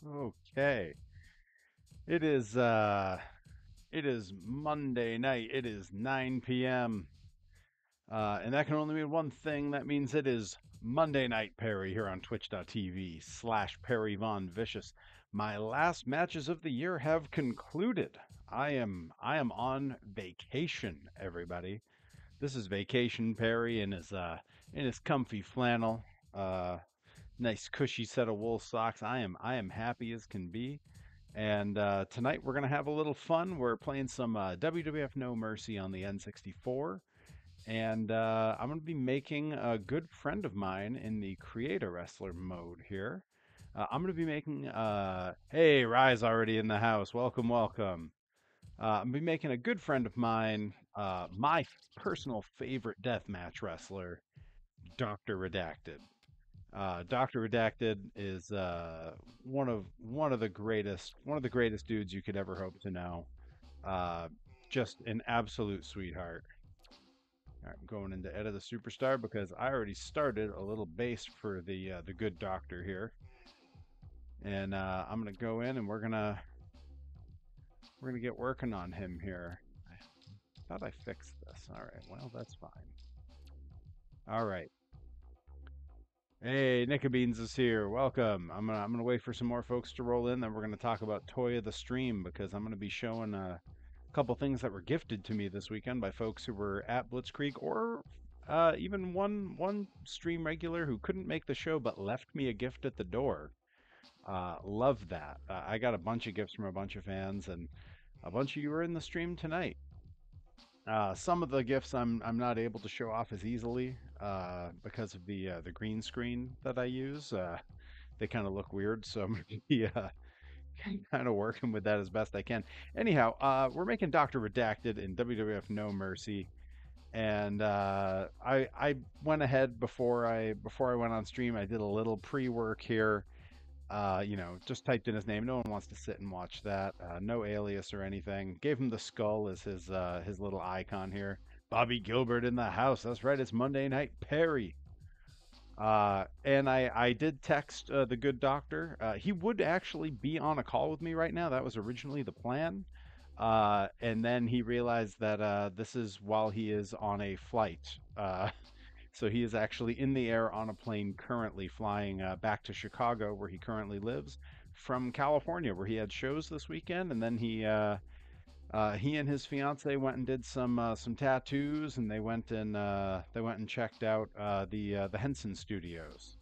Okay. It is it is Monday night. It is 9 p.m. And that can only mean one thing. That means it is Monday Night Perry here on twitch.tv/Perry Von Vicious. My last matches of the year have concluded. I am on vacation, everybody. This is vacation Perry in his comfy flannel. Uh Nice cushy set of wool socks. I am happy as can be. And tonight we're gonna have a little fun. We're playing some WWF No Mercy on the N64, and I'm gonna be making a good friend of mine in the Creator Wrestler mode here. I'm gonna be making. Hey, Rise already in the house. Welcome, welcome. I'm gonna be making a good friend of mine, my personal favorite deathmatch wrestler, Doctor Redacted. Doctor Redacted is one of the greatest dudes you could ever hope to know. Uh, just an absolute sweetheart. All right, I'm going into edit the superstar because I already started a little base for the good doctor here, and I'm gonna go in and we're gonna get working on him here. I thought I fixed this. All right, well that's fine. All right. Hey, Beans is here. Welcome. I'm gonna wait for some more folks to roll in. Then we're gonna talk about Toy of the Stream because I'm gonna be showing a couple things that were gifted to me this weekend by folks who were at Blitzkrieg or even one stream regular who couldn't make the show but left me a gift at the door. Love that. I got a bunch of gifts from a bunch of fans, and a bunch of you were in the stream tonight. Some of the gifts I'm not able to show off as easily because of the green screen that I use. They kind of look weird, so I'm gonna be kind of working with that as best I can. Anyhow, we're making Doctor Redacted in WWF No Mercy, and I went ahead before I went on stream. I did a little pre-work here. Just typed in his name. No one wants to sit and watch that. No alias or anything. Gave him the skull as his little icon here. Bobby Gilbert in the house. That's right. It's Monday Night Perry. And I did text the good doctor. He would actually be on a call with me right now. That was originally the plan. And then he realized that this is while he is on a flight. So he is actually in the air on a plane currently flying back to Chicago, where he currently lives, from California, where he had shows this weekend. And then he and his fiance went and did some tattoos, and they went and checked out the Henson Studios.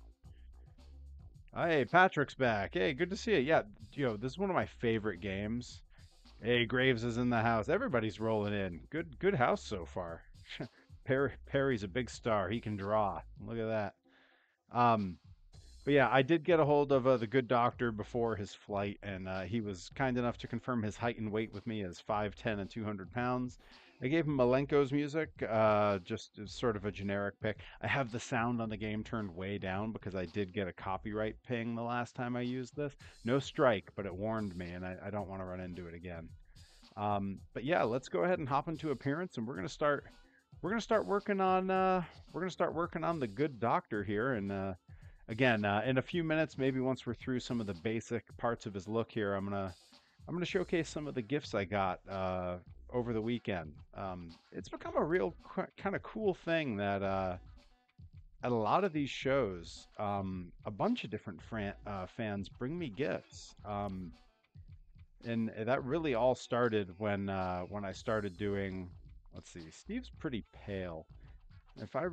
Hey, Patrick's back. Hey, good to see you. Yeah, this is one of my favorite games. Hey, Graves is in the house. Everybody's rolling in. Good house so far. Perry's a big star. He can draw. Look at that. Um, but yeah, I did get a hold of the good doctor before his flight, and he was kind enough to confirm his height and weight with me as 5'10" and 200 pounds. I gave him Malenko's music, just as sort of a generic pick. I have the sound on the game turned way down because I did get a copyright ping the last time I used this. No strike, but it warned me, and I don't want to run into it again. But yeah, let's go ahead and hop into appearance, and we're gonna start working on the good doctor here, and again, in a few minutes, maybe once we're through some of the basic parts of his look here, I'm gonna showcase some of the gifts I got over the weekend. It's become a real kind of cool thing that at a lot of these shows, a bunch of different fans bring me gifts. And that really all started when I started doing. Let's see, Steve's pretty pale. If I,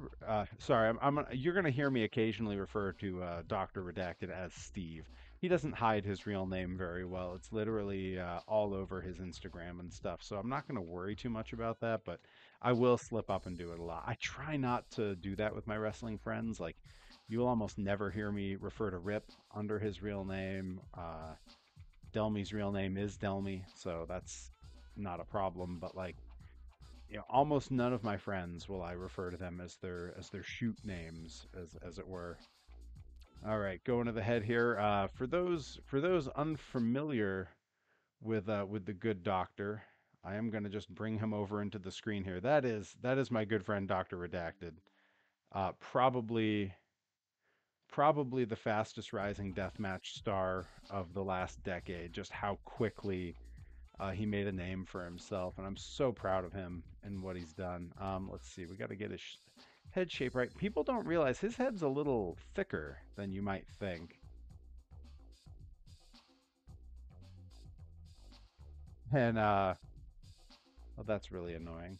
sorry, you're gonna hear me occasionally refer to Doctor Redacted as Steve. He doesn't hide his real name very well. It's literally all over his Instagram and stuff. So I'm not gonna worry too much about that, but I will slip up and do it a lot. I try not to do that with my wrestling friends. Like, you'll almost never hear me refer to Rip under his real name. Delmy's real name is Delmy, so that's not a problem. But like, almost none of my friends will I refer to them as their shoot names, as it were. All right, going to the head here. For those unfamiliar with the good doctor, I am going to just bring him over into the screen here. That is my good friend Doctor Redacted. Probably probably the fastest rising deathmatch star of the last decade. Just how quickly he made a name for himself, and I'm so proud of him and what he's done. Let's see, we got to get his head shape right. People don't realize his head's a little thicker than you might think. And oh, that's really annoying.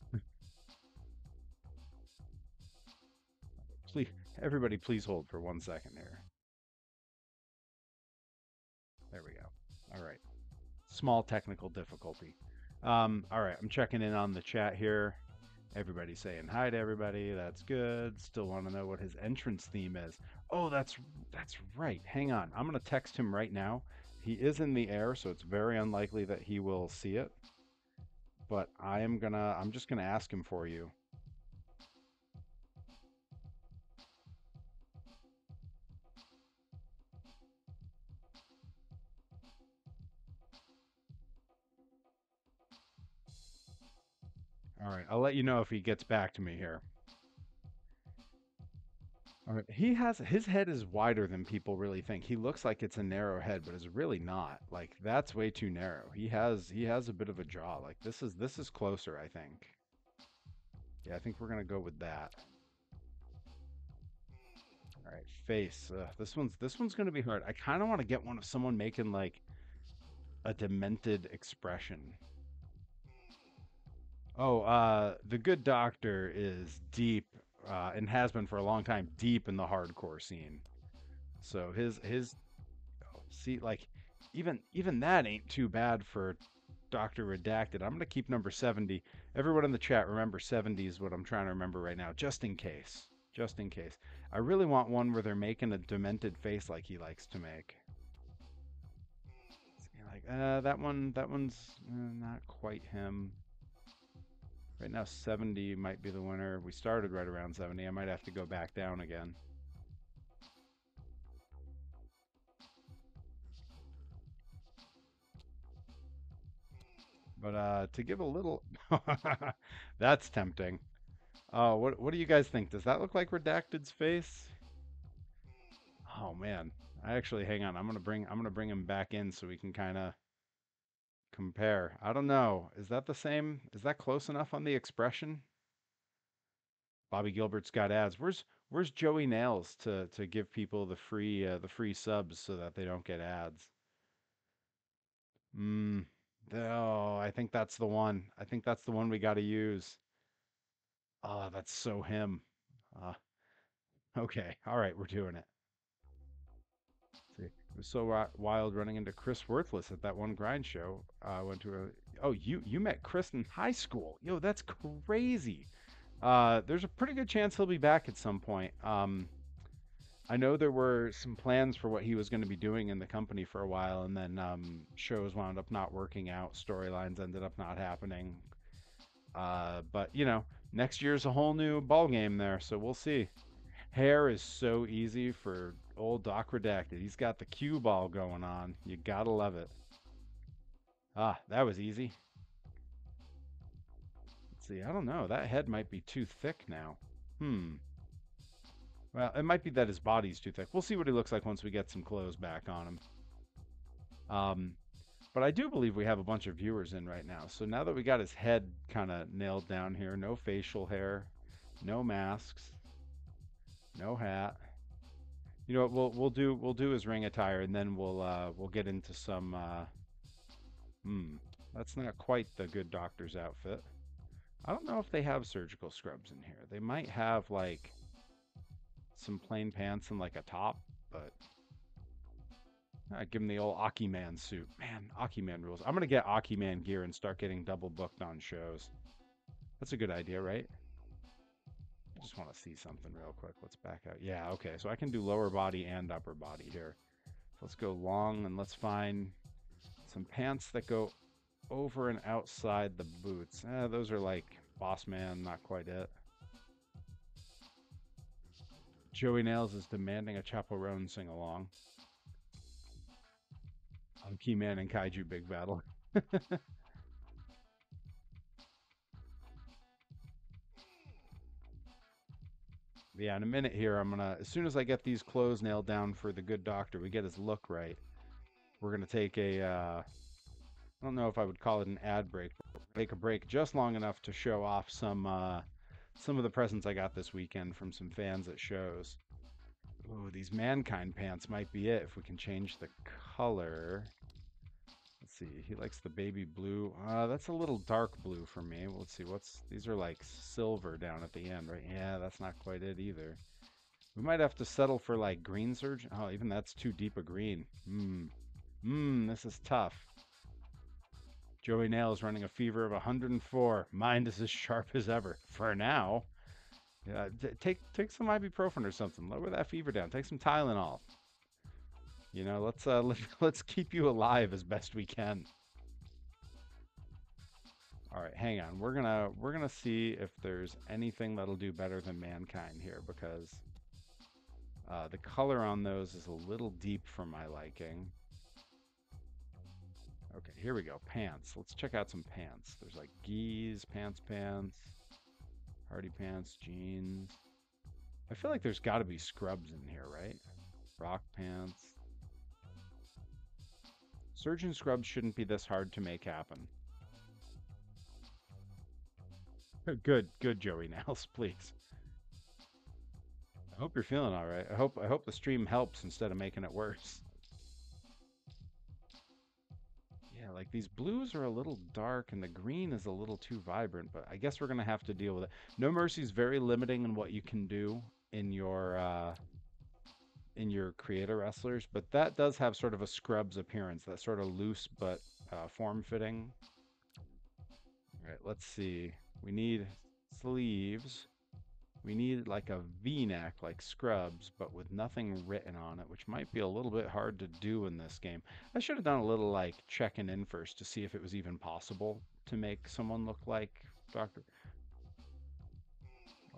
Please, everybody, please hold for 1 second here. There we go. All right. Small technical difficulty. All right, I'm checking in on the chat here. Everybody saying hi to everybody. That's good. Still want to know what his entrance theme is. Oh, that's right. Hang on. I'm gonna text him right now. He is in the air, so it's very unlikely that he will see it. But I'm just gonna ask him for you. All right, I'll let you know if he gets back to me here. All right, his head is wider than people really think. He looks like it's a narrow head, but it's really not. Like that's way too narrow. He has a bit of a jaw. Like this is closer, I think. Yeah, I think we're gonna go with that. All right, face. This one's gonna be hard. I kind of want to get one of someone making like a demented expression. Oh, the good doctor is deep, and has been for a long time, deep in the hardcore scene. So his see like even that ain't too bad for Doctor Redacted. I'm gonna keep number 70. Everyone in the chat, remember 70 is what I'm trying to remember right now, just in case. Just in case. I really want one where they're making a demented face like he likes to make. Like, that one's not quite him. Right now, 70 might be the winner. We started right around 70. I might have to go back down again. But to give a little, that's tempting. What do you guys think? Does that look like Redacted's face? Oh man, I actually hang on. I'm gonna bring him back in so we can kind of compare. I don't know. Is that the same? Is that close enough on the expression? Bobby Gilbert's got ads. Where's Joey Nails to give people the free subs so that they don't get ads? Mm. Oh, I think that's the one. I think that's the one we got to use. Oh, that's so him. Uh, okay. All right, we're doing it. See, it was so wild running into Chris Worthless at that one grind show. I went to a. Oh, you met Chris in high school. Yo, that's crazy. There's a pretty good chance he'll be back at some point. I know there were some plans for what he was going to be doing in the company for a while, and then shows wound up not working out. Storylines ended up not happening. But next year's a whole new ball game there, so we'll see. Hair is so easy for old Doc Redacted. He's got the cue ball going on. You gotta love it. Ah, that was easy. Let's see. I don't know. That head might be too thick now. Hmm. Well, it might be that his body's too thick. We'll see what he looks like once we get some clothes back on him. Um, but I do believe we have a bunch of viewers in right now. So now that we got his head kind of nailed down here, no facial hair, no masks, no hat. You know what we'll do his ring attire, and then we'll get into some hmm. That's not quite the good doctor's outfit. I don't know if they have surgical scrubs in here. They might have like some plain pants and like a top, but give him the old Aki Man suit. Man, Aki Man rules. I'm gonna get Aki Man gear and start getting double booked on shows. That's a good idea, right? I just want to see something real quick. Let's back out. Yeah, okay. So I can do lower body and upper body here. So let's go long and let's find some pants that go over and outside the boots. Those are like Boss Man, not quite it. Joey Nails is demanding a Chaperone sing along. On Keyman and Kaiju Big Battle. Yeah, in a minute here, I'm gonna, as soon as I get these clothes nailed down for the good doctor, we get his look right. We're gonna take I don't know if I would call it an ad break, but we'll take a break just long enough to show off some of the presents I got this weekend from some fans at shows. Ooh, these Mankind pants might be it if we can change the color. Let's see. He likes the baby blue. That's a little dark blue for me. Well, let's see. These are like silver down at the end, right? Yeah, that's not quite it either. We might have to settle for like green surge. Oh, even that's too deep a green. This is tough. Joey Nail is running a fever of 104. Mind is as sharp as ever. For now. Yeah, take some ibuprofen or something. Lower that fever down. Take some Tylenol. You know, let's keep you alive as best we can. All right, hang on. We're gonna see if there's anything that'll do better than Mankind here because the color on those is a little deep for my liking. Okay, here we go. Pants. Let's check out some pants. There's like geese, pants, hardy pants, jeans. I feel like there's got to be scrubs in here, right? Rock pants. Surgeon scrubs shouldn't be this hard to make happen. Good, Joey Nails, please. I hope you're feeling all right. I hope the stream helps instead of making it worse. Yeah, like these blues are a little dark and the green is a little too vibrant, but I guess we're gonna have to deal with it. No Mercy is very limiting in what you can do in your creator wrestlers, but that does have sort of a scrubs appearance, that sort of loose but form fitting. All right, let's see. We need sleeves. We need like a V-neck, like Scrubs, but with nothing written on it, which might be a little bit hard to do in this game. I should have done a little like checking in first to see if it was even possible to make someone look like Doctor.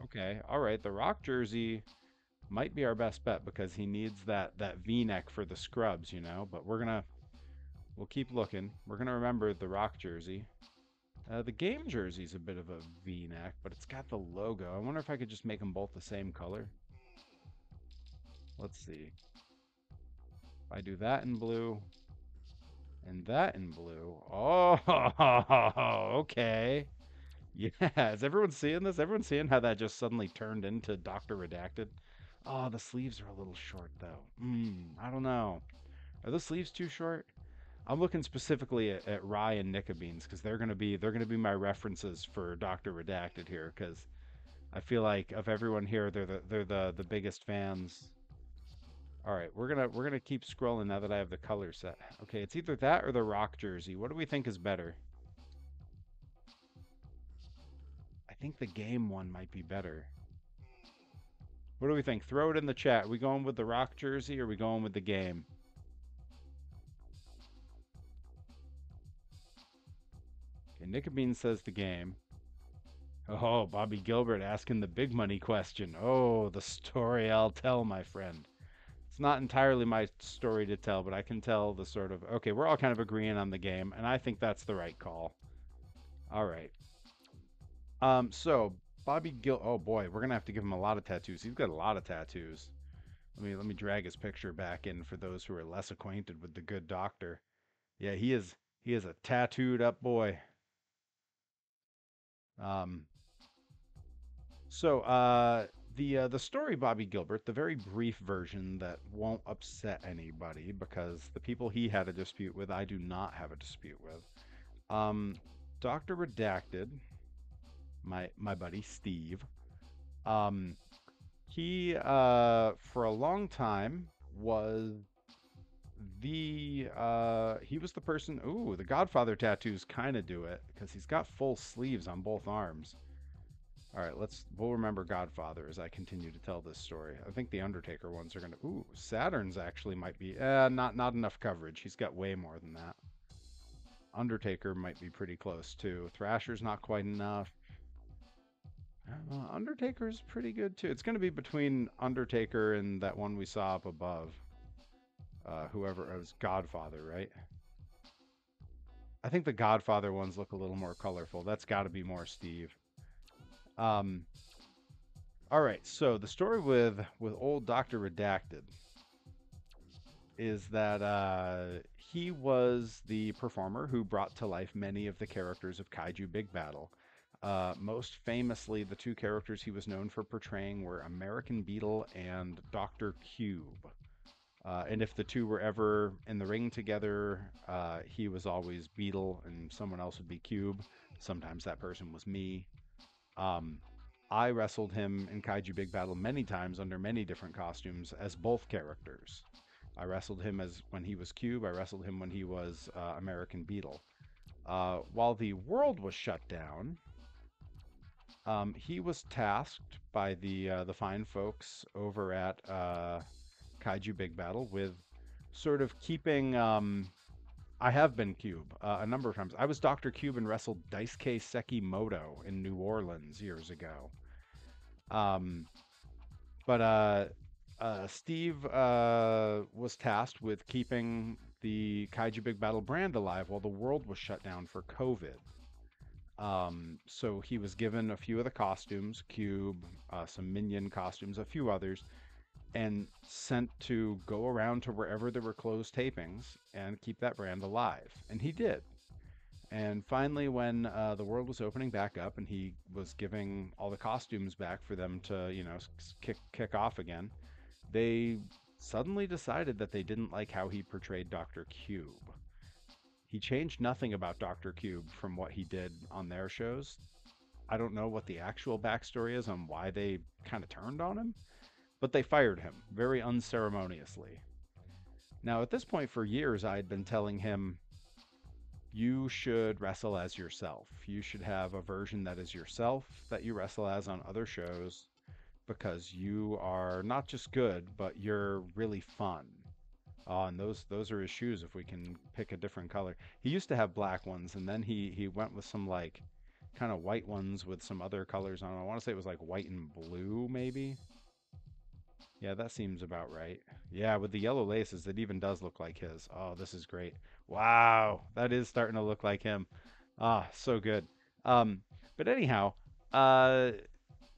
Okay, all right. The Rock jersey might be our best bet because he needs that V-neck for the Scrubs, you know. But we'll keep looking. We're gonna remember the Rock jersey. The game jersey's a bit of a V-neck, but it's got the logo. I wonder if I could just make them both the same color. Let's see. If I do that in blue and that in blue. Oh, okay. Yeah, is everyone seeing this? Everyone seeing how that just suddenly turned into Dr. Redacted? Oh, the sleeves are a little short though. I don't know. Are the sleeves too short? I'm looking specifically at Rye and Nickabeans because they're gonna be my references for Doctor Redacted here because I feel like of everyone here they're the biggest fans. All right, we're gonna keep scrolling now that I have the color set. Okay, it's either that or the Rock jersey. What do we think is better? I think the game one might be better. What do we think? Throw it in the chat. Are we going with the Rock jersey or are we going with the game? Okay, Nickabean says the game. Oh, Bobby Gilbert asking the big money question. Oh, the story I'll tell, my friend. It's not entirely my story to tell, but I can tell the sort of okay, we're all kind of agreeing on the game, and I think that's the right call. All right. So Bobby Gil oh boy, we're gonna have to give him a lot of tattoos. He's got a lot of tattoos. Let me drag his picture back in for those who are less acquainted with the good doctor. Yeah, he is a tattooed up boy. Um the story Bobby Gilbert, the very brief version that won't upset anybody because the people he had a dispute with, I do not have a dispute with. Um, Dr. Redacted, my buddy Steve, um, he for a long time was he was the person. Ooh, the Godfather tattoos kind of do it because he's got full sleeves on both arms. All right, we'll remember Godfather as I continue to tell this story. I think the Undertaker ones are gonna. Ooh, Saturn's actually might be. Not enough coverage. He's got way more than that. Undertaker might be pretty close too. Thrasher's not quite enough. Undertaker's pretty good too. It's gonna be between Undertaker and that one we saw up above. Whoever it was, Godfather, right? I think the Godfather ones look a little more colorful. That's got to be more Steve. Um, All right, so the story with old Doctor Redacted is that he was the performer who brought to life many of the characters of Kaiju Big Battle. Most famously, the two characters he was known for portraying were American Beetle and Dr. Cube. And if the two were ever in the ring together, he was always Beetle and someone else would be Cube. Sometimes that person was me. Um, I wrestled him in Kaiju Big Battle many times under many different costumes as both characters. I wrestled him as when he was Cube. I wrestled him when he was American Beetle. While the world was shut down, he was tasked by the fine folks over at Kaiju Big Battle with sort of keeping. I have been Cube a number of times. I was Dr. Cube and wrestled Daisuke Sekimoto in New Orleans years ago. Um, but Steve was tasked with keeping the Kaiju Big Battle brand alive while the world was shut down for COVID. So he was given a few of the costumes, Cube, some Minion costumes, a few others, and sent to go around to wherever there were closed tapings and keep that brand alive. And he did. And finally, when the world was opening back up and he was giving all the costumes back for them to, kick off again, they suddenly decided that they didn't like how he portrayed Dr. Cube. He changed nothing about Dr. Cube from what he did on their shows. I don't know what the actual backstory is on why they kind of turned on him, but they fired him very unceremoniously. Now, at this point, for years, I had been telling him, you should wrestle as yourself. You should have a version that is yourself that you wrestle as on other shows because you are not just good, but you're really fun. And those are his shoes. If we can pick a different color, he used to have black ones, and then he went with some like kind of white ones with some other colors on. I want to say it was like white and blue, maybe. Yeah, that seems about right. Yeah, with the yellow laces, it even does look like his. Oh, this is great. Wow, that is starting to look like him. Ah, so good. Um, but anyhow, uh,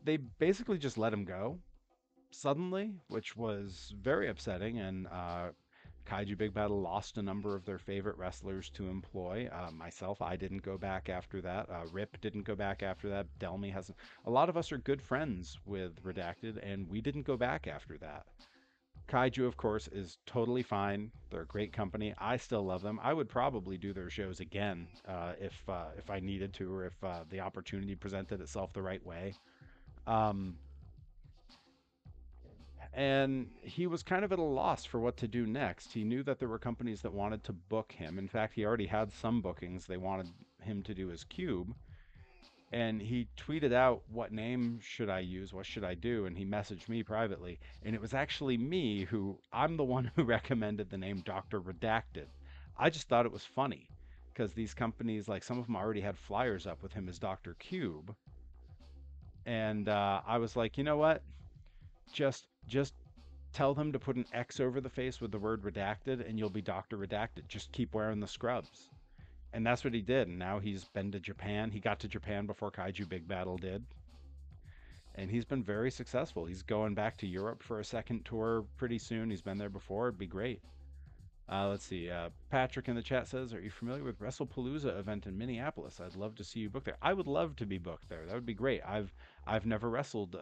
they basically just let him go suddenly, which was very upsetting. And Kaiju Big Battle lost a number of their favorite wrestlers to employ. Myself, I didn't go back after that. Rip didn't go back after that. Delmy hasn't. A lot of us are good friends with Redacted, and we didn't go back after that. Kaiju, of course, is totally fine. They're a great company. I still love them. I would probably do their shows again if I needed to, or if the opportunity presented itself the right way. Um, and he was kind of at a loss for what to do next. He knew that there were companies that wanted to book him. In fact, he already had some bookings they wanted him to do as Cube. And he tweeted out, what name should I use? What should I do? And he messaged me privately. And it was actually me who, I'm the one who recommended the name Dr. Redacted. I just thought it was funny because these companies, like some of them already had flyers up with him as Dr. Cube. And I was like, you know what? Just tell them to put an X over the face with the word redacted and you'll be Dr. Redacted. Just keep wearing the scrubs. And that's what he did. And now he's been to Japan. He got to Japan before Kaiju Big Battle did. And he's been very successful. He's going back to Europe for a second tour pretty soon. He's been there before. It'd be great. Let's see. Patrick in the chat says, "Are you familiar with WrestlePalooza event in Minneapolis? I'd love to see you booked there." I would love to be booked there. That would be great. I've never wrestled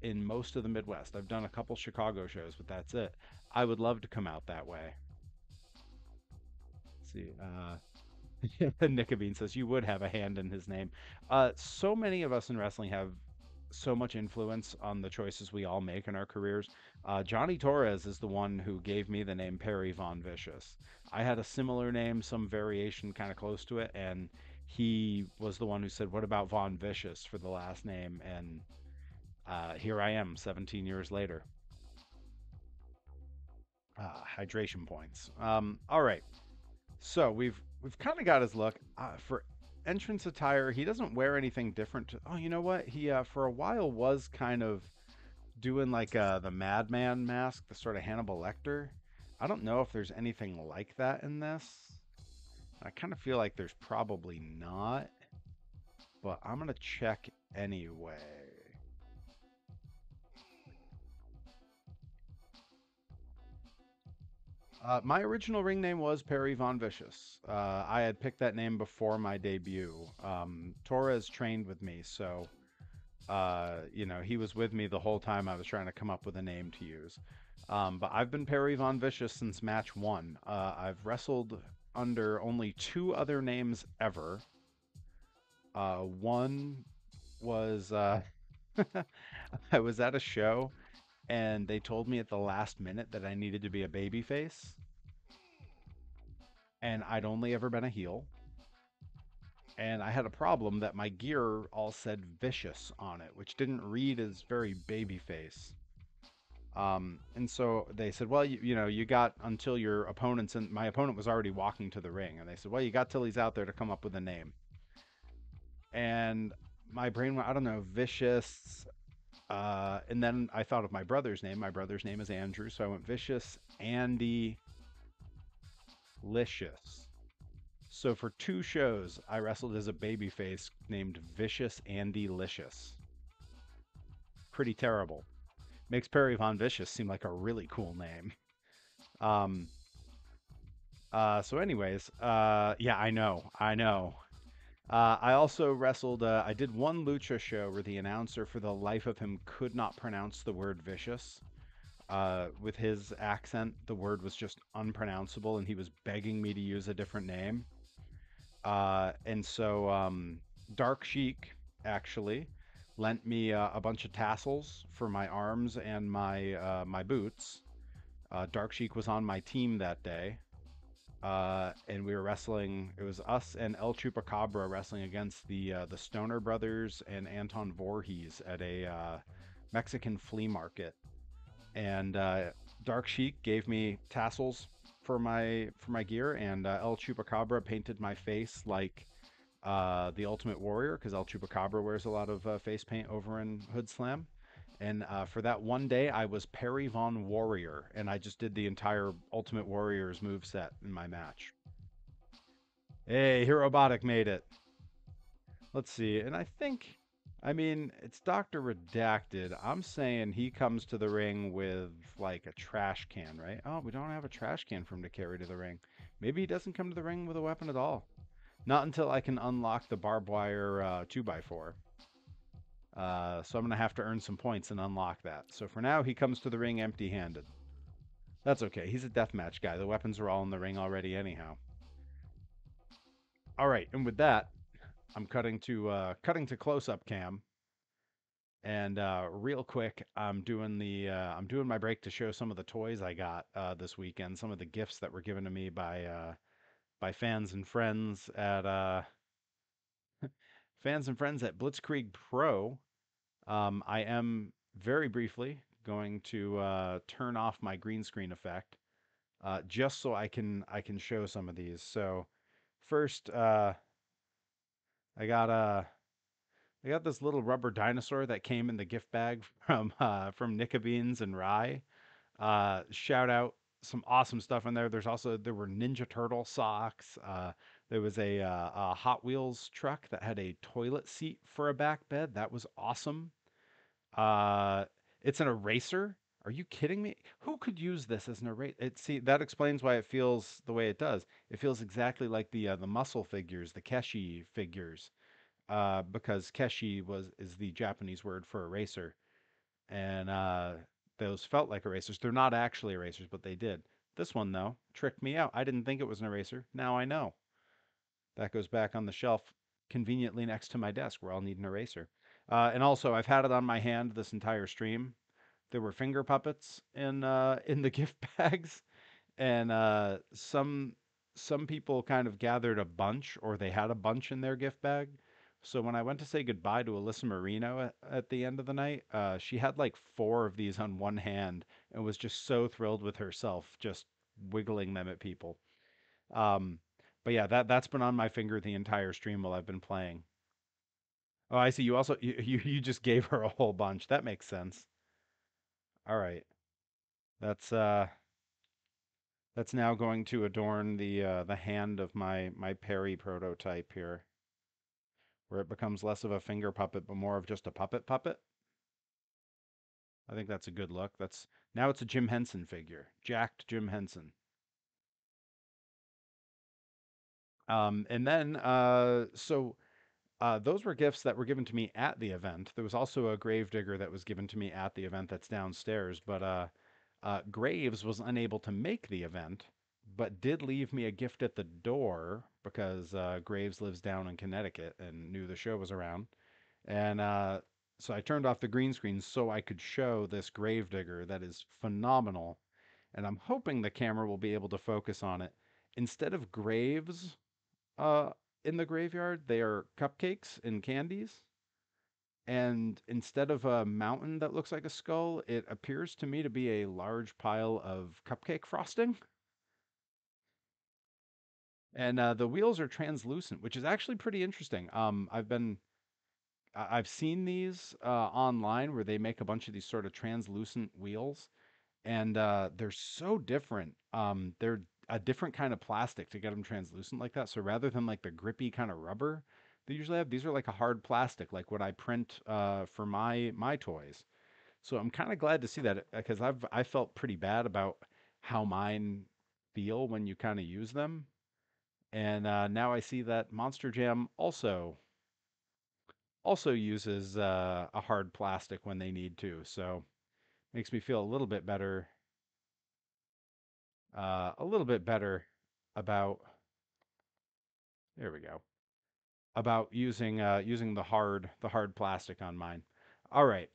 in most of the Midwest. I've done a couple Chicago shows, but that's it. I would love to come out that way. Let's see. Nicobene says you would have a hand in his name. So many of us in wrestling have so much influence on the choices we all make in our careers. Johnny Torres is the one who gave me the name Perry Von Vicious. I had a similar name, some variation kind of close to it, and he was the one who said, "What about Von Vicious for the last name?" And here I am, 17 years later. Hydration points. All right. So we've kind of got his look for entrance attire. He doesn't wear anything different. Oh, you know what? He for a while was kind of doing like the Madman mask, the sort of Hannibal Lecter. I don't know if there's anything like that in this. I kind of feel like there's probably not, but I'm gonna check anyway. My original ring name was Perry Von Vicious. I had picked that name before my debut. Torres trained with me, so he was with me the whole time I was trying to come up with a name to use. But I've been Perry Von Vicious since match one. I've wrestled under only two other names ever. One was I was at a show and they told me at the last minute that I needed to be a babyface, and I'd only ever been a heel. And I had a problem that my gear all said vicious on it, which didn't read as very babyface. And so they said, well, you got until your opponent's and my opponent was already walking to the ring. And they said, well, you got till he's out there to come up with a name. And my brain went, I don't know, vicious. And then I thought of my brother's name. My brother's name is Andrew. So I went vicious, Andy, Licious. So for two shows, I wrestled as a babyface named Vicious Andy Licious. Pretty terrible. Makes Perry Von Vicious seem like a really cool name. Um, so anyways, yeah, I know. I also wrestled, I did one lucha show where the announcer, for the life of him, could not pronounce the word vicious. With his accent, the word was just unpronounceable, and he was begging me to use a different name. And so Dark Sheik actually lent me a bunch of tassels for my arms and my boots. Dark Sheik was on my team that day, and we were wrestling. It was us and El Chupacabra wrestling against the Stoner Brothers and Anton Voorhees at a Mexican flea market. And Dark Sheik gave me tassels for my gear, and El Chupacabra painted my face like the Ultimate Warrior, because El Chupacabra wears a lot of face paint over in Hood Slam. And for that one day, I was Perry Von Warrior, and I just did the entire Ultimate Warrior's move set in my match. Hey, Herobotic made it. Let's see, and I mean, it's Doctor Redacted. I'm saying he comes to the ring with like a trash can, right? Oh, we don't have a trash can for him to carry to the ring. Maybe he doesn't come to the ring with a weapon at all. Not until I can unlock the barbed wire 2x4. So I'm going to have to earn some points and unlock that. So for now, he comes to the ring empty handed. That's okay. He's a deathmatch guy. The weapons are all in the ring already, anyhow. All right, and with that, I'm cutting to close up cam. And real quick, I'm doing my break to show some of the toys I got this weekend, some of the gifts that were given to me by fans and friends at Blitzkrieg Pro. I am very briefly going to turn off my green screen effect just so I can show some of these. So first, I got I got this little rubber dinosaur that came in the gift bag from Nika Beans and Rye. Shout out some awesome stuff in there. There were Ninja Turtle socks. There was a Hot Wheels truck that had a toilet seat for a back bed. That was awesome. Uh, it's an eraser. Are you kidding me? Who could use this as an eraser? See, that explains why it feels the way it does. It feels exactly like the muscle figures, the Keshi figures, because Keshi is the Japanese word for eraser, and those felt like erasers. They're not actually erasers, but they did. This one though tricked me out. I didn't think it was an eraser. Now I know. That goes back on the shelf conveniently next to my desk where I'll need an eraser. And also, I've had it on my hand this entire stream. There were finger puppets in the gift bags, and some people kind of gathered a bunch, or they had a bunch in their gift bag. So when I went to say goodbye to Alyssa Marino at the end of the night, she had like four of these on one hand and was just so thrilled with herself, just wiggling them at people. Um, but yeah, that's been on my finger the entire stream while I've been playing. Oh, I see. You also you just gave her a whole bunch. That makes sense. All right. That's uh that's now going to adorn the hand of my Perry prototype here, where it becomes less of a finger puppet but more of just a puppet. I think that's a good look. That's Now it's a Jim Henson figure. Jacked Jim Henson. And then, those were gifts that were given to me at the event. There was also a gravedigger that was given to me at the event that's downstairs, but Graves was unable to make the event, but did leave me a gift at the door because Graves lives down in Connecticut and knew the show was around. And so I turned off the green screen so I could show this gravedigger that is phenomenal. And I'm hoping the camera will be able to focus on it. Instead of graves uh, in the graveyard, they are cupcakes and candies. And instead of a mountain that looks like a skull, it appears to me to be a large pile of cupcake frosting. And the wheels are translucent, which is actually pretty interesting. I've seen these online where they make a bunch of these sort of translucent wheels, and they're so different. They're a different kind of plastic to get them translucent like that. So rather than like the grippy kind of rubber they usually have, these are like a hard plastic, like what I print for my toys. So I'm kind of glad to see that because I felt pretty bad about how mine feel when you kind of use them, and now I see that Monster Jam also uses a hard plastic when they need to. So makes me feel a little bit better about there we go about using the hard plastic on mine. All right.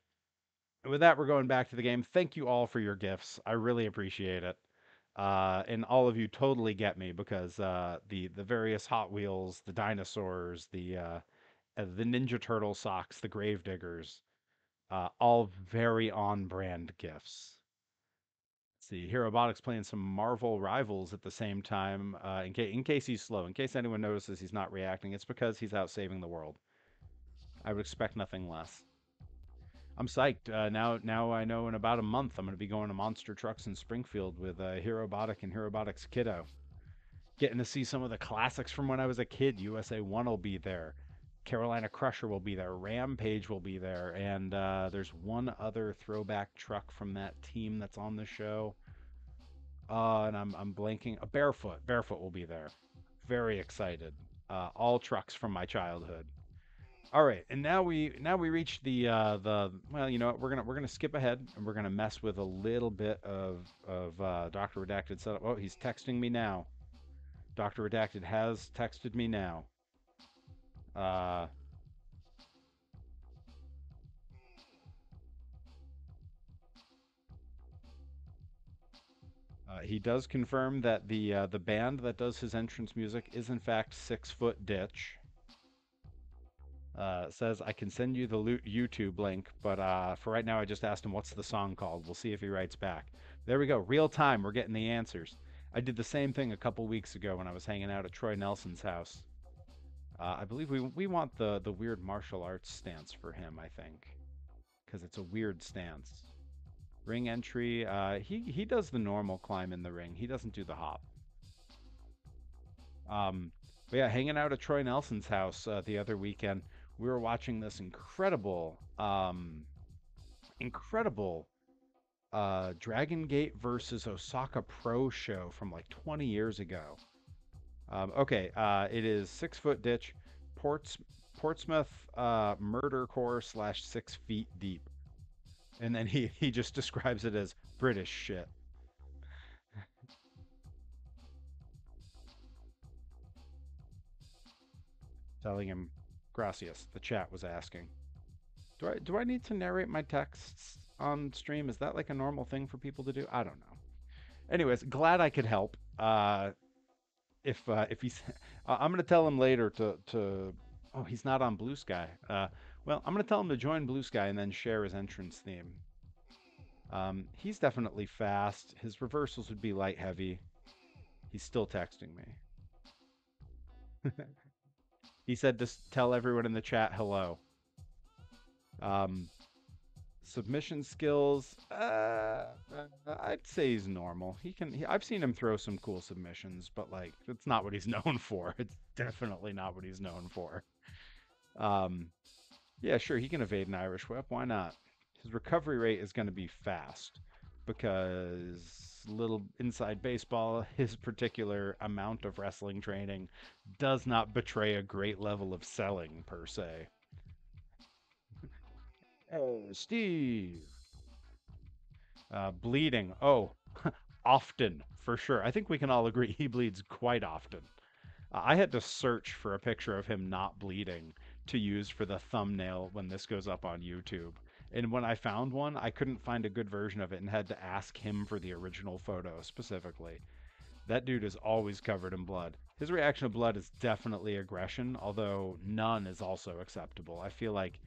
With that, we're going back to the game. Thank you all for your gifts. I really appreciate it. And all of you totally get me because the various Hot Wheels, the dinosaurs, the Ninja Turtle socks, the Gravediggers, all very on brand gifts. Let's see, Hero Robotics playing some Marvel Rivals at the same time. In case he's slow, in case anyone notices he's not reacting, it's because he's out saving the world. I would expect nothing less. I'm psyched. Now I know in about a month I'm going to be going to Monster Trucks in Springfield with Hero Robotic and Hero Robotics Kiddo. Getting to see some of the classics from when I was a kid. USA 1 will be there. Carolina Crusher will be there. Rampage will be there. And there's one other throwback truck from that team that's on the show. And I'm blanking. Barefoot. Barefoot will be there. Very excited. All trucks from my childhood. All right, and now we reach the well, you know what? We're gonna skip ahead and we're gonna mess with a little bit of Doctor Redacted setup. Oh, he's texting me now. Doctor Redacted has texted me now. Uh, he does confirm that the band that does his entrance music is in fact 6 Foot Ditch. Says I can send you the YouTube link, but for right now, I just asked him what's the song called. We'll see if he writes back. There we go, real time. We're getting the answers. I did the same thing a couple weeks ago when I was hanging out at Troy Nelson's house. I believe we want the weird martial arts stance for him. I think because it's a weird stance. Ring entry. He does the normal climb in the ring. He doesn't do the hop. Um, but yeah, hanging out at Troy Nelson's house the other weekend, we were watching this incredible Dragon Gate versus Osaka Pro show from like 20 years ago. Okay, it is 6 Foot Ditch, Ports Portsmouth Murder Core slash 6 feet deep, and then he just describes it as British shit, telling him gracias. The chat was asking. Do I need to narrate my texts on stream? Is that like a normal thing for people to do? I don't know. Anyways, glad I could help. If he's, I'm gonna tell him later to. Oh, he's not on Blue Sky. Well, I'm gonna tell him to join Blue Sky and then share his entrance theme. He's definitely fast. His reversals would be light heavy. He's still texting me. He said to tell everyone in the chat hello. Um, Submission skills, I'd say he's normal. I've seen him throw some cool submissions, but like it's not what he's known for. It's definitely not what he's known for. Um, yeah, sure, he can evade an Irish whip. Why not? His recovery rate is going to be fast because little inside baseball, his particular amount of wrestling training does not betray a great level of selling per se. Oh, Steve. Bleeding. Oh, often, for sure. I think we can all agree he bleeds quite often. I had to search for a picture of him not bleeding to use for the thumbnail when this goes up on YouTube. And when I found one, I couldn't find a good version of it and had to ask him for the original photo specifically. That dude is always covered in blood. His reaction to blood is definitely aggression, although none is also acceptable. I feel like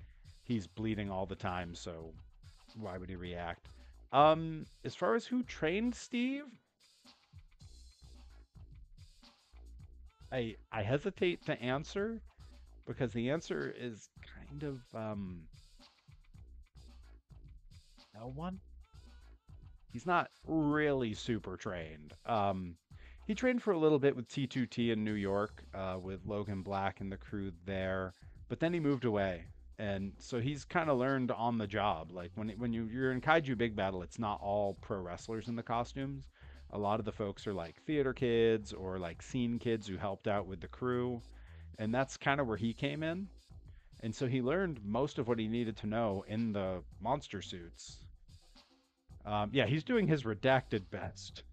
he's bleeding all the time, so why would he react? As far as who trained Steve, I hesitate to answer because the answer is kind of no one. He's not really super trained. He trained for a little bit with T2T in New York with Logan Black and the crew there, but then he moved away, and so he's kind of learned on the job. Like when you're in Kaiju Big Battle, it's not all pro wrestlers in the costumes. A lot of the folks are like theater kids or like scene kids who helped out with the crew, and that's kind of where he came in. And so he learned most of what he needed to know in the monster suits. Yeah, he's doing his redacted best.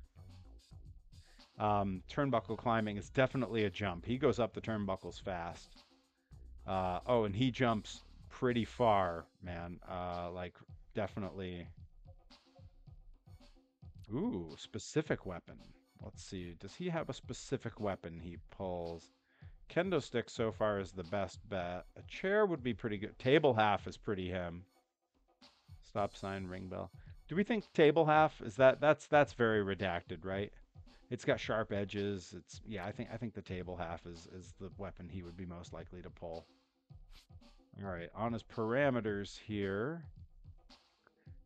Turnbuckle climbing is definitely a jump. He goes up the turnbuckles fast. Oh, and he jumps pretty far, man. Like, definitely. Ooh, specific weapon. Let's see. Does he have a specific weapon he pulls? Kendo stick so far is the best bet. A chair would be pretty good. Table half is pretty him. Stop sign, ring bell. Do we think table half is that's very redacted, right? It's got sharp edges. It's yeah, I think the table half is the weapon he would be most likely to pull. All right, on his parameters here,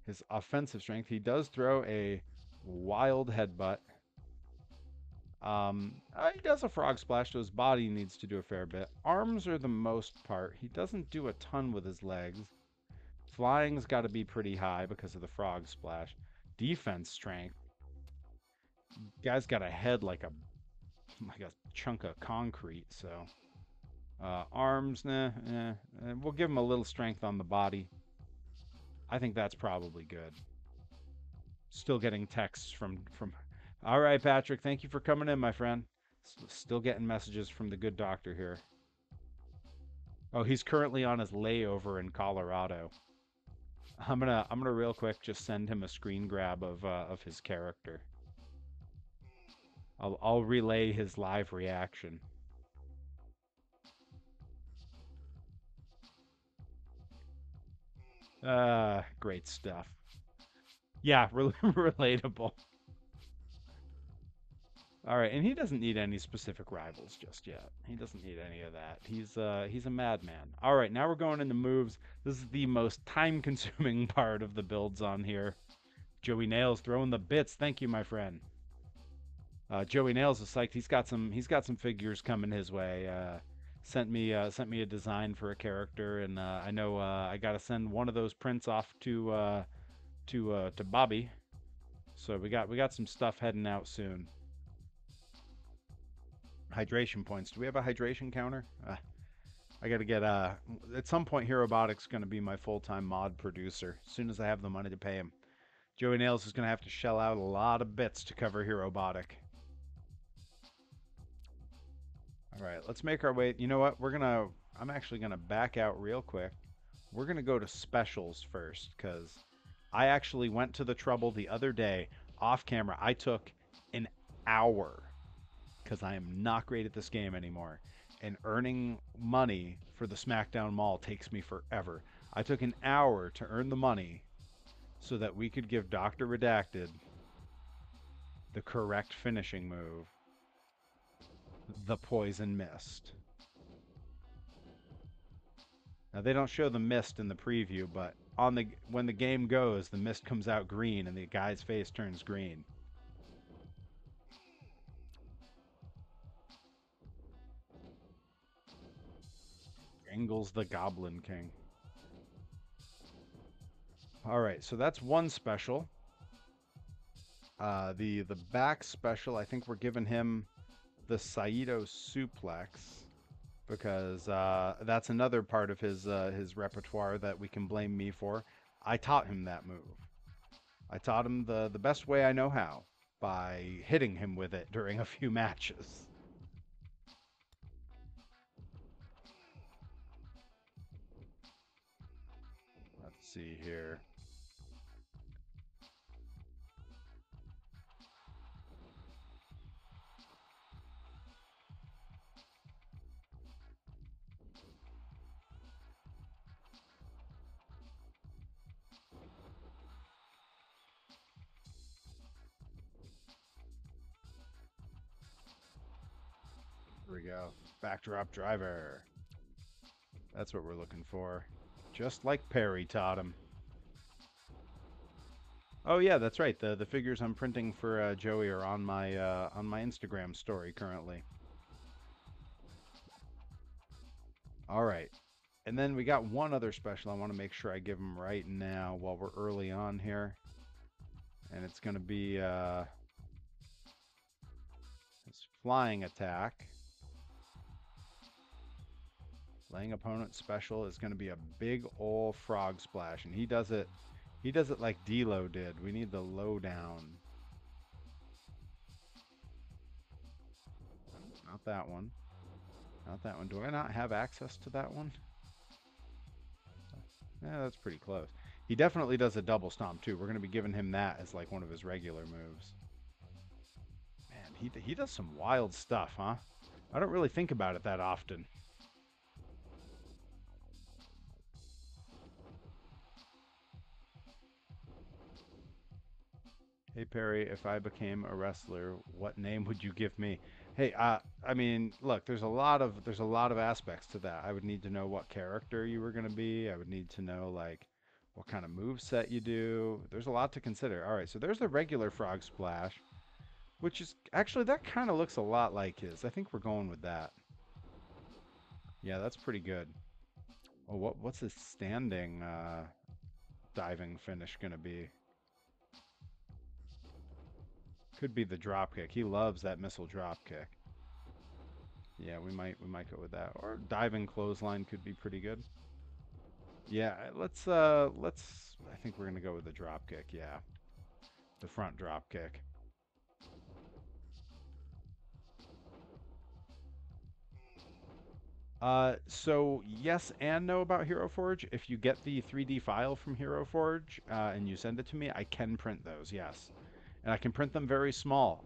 his offensive strength, he does throw a wild headbutt. He does a frog splash, so his body needs to do a fair bit. Arms are the most part. He doesn't do a ton with his legs. Flying's got to be pretty high because of the frog splash. Defense strength. Guy's got a head like a chunk of concrete. So arms, nah, we'll give him a little strength on the body. I think that's probably good. Still getting texts from. All right, Patrick. Thank you for coming in, my friend. Still getting messages from the good doctor here. Oh, he's currently on his layover in Colorado. I'm gonna real quick just send him a screen grab of his character. I'll relay his live reaction. Great stuff. Yeah, relatable. All right, and he doesn't need any specific rivals just yet. He doesn't need any of that. He's a madman. All right, now we're going into moves. This is the most time-consuming part of the builds on here. Joey Nails throwing the bits. Thank you, my friend. Joey Nails is psyched. He's got some figures coming his way. Sent me a design for a character, and I know I got to send one of those prints off to Bobby. So we got some stuff heading out soon. Hydration points. Do we have a hydration counter? I got to get at some point Herobotic's going to be my full-time mod producer as soon as I have the money to pay him. Joey Nails is going to have to shell out a lot of bits to cover Herobotic. All right, let's make our way. You know what? I'm actually gonna back out real quick. We're gonna go to specials first because I actually went to the trouble the other day off camera. I took an hour because I am not great at this game anymore, and earning money for the SmackDown Mall takes me forever. I took an hour to earn the money so that we could give Dr. Redacted the correct finishing move, the poison mist. Now they don't show the mist in the preview, but when the game goes, the mist comes out green and the guy's face turns green. Angles the Goblin King. All right, so that's one special. The back special, I think we're giving him the Saito suplex because that's another part of his repertoire that we can blame me for. I taught him that move. I taught him the best way I know how by hitting him with it during a few matches. Let's see here. Here we go. Backdrop driver. That's what we're looking for. Just like Perry taught him. Oh yeah, that's right. The figures I'm printing for Joey are on my Instagram story currently. All right. And then we got one other special I want to make sure I give him right now while we're early on here. And it's going to be his flying attack. Laying opponent special is going to be a big ol' frog splash, and he does it like D-Lo did. We need the lowdown. Not that one. Not that one. Do I not have access to that one? Yeah, that's pretty close. He definitely does a double stomp too. We're going to be giving him that as like one of his regular moves. Man, he does some wild stuff, huh? I don't really think about it that often. Hey Perry, if I became a wrestler, what name would you give me? Hey, I mean, look, there's a lot of aspects to that. I would need to know what character you were gonna be. I would need to know like what kind of move set you do. There's a lot to consider. All right, so there's the regular frog splash, which is actually that kind of looks a lot like his. I think we're going with that. Yeah, that's pretty good. Oh, what's his standing diving finish gonna be? Could be the drop kick. He loves that missile drop kick. Yeah, we might go with that. Or diving clothesline could be pretty good. Yeah, let's I think we're gonna go with the drop kick, yeah. The front drop kick. So yes and no about Hero Forge. If you get the 3D file from Hero Forge and you send it to me, I can print those, yes. And I can print them very small.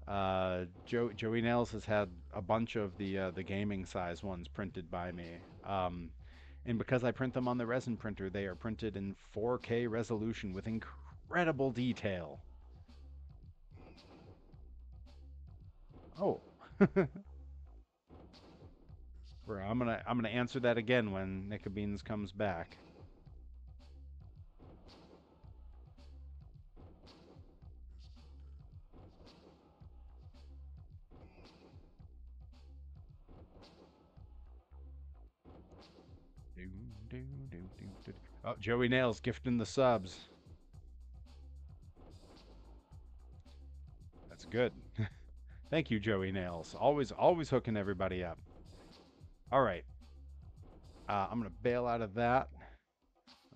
Joey Nails has had a bunch of the gaming size ones printed by me. And because I print them on the resin printer, they are printed in 4K resolution with incredible detail. Oh, I'm gonna answer that again when Nickabeans comes back. Do, do, do, do, do. Oh, Joey Nails gifting the subs. That's good. Thank you, Joey Nails. Always hooking everybody up. All right, I'm gonna bail out of that.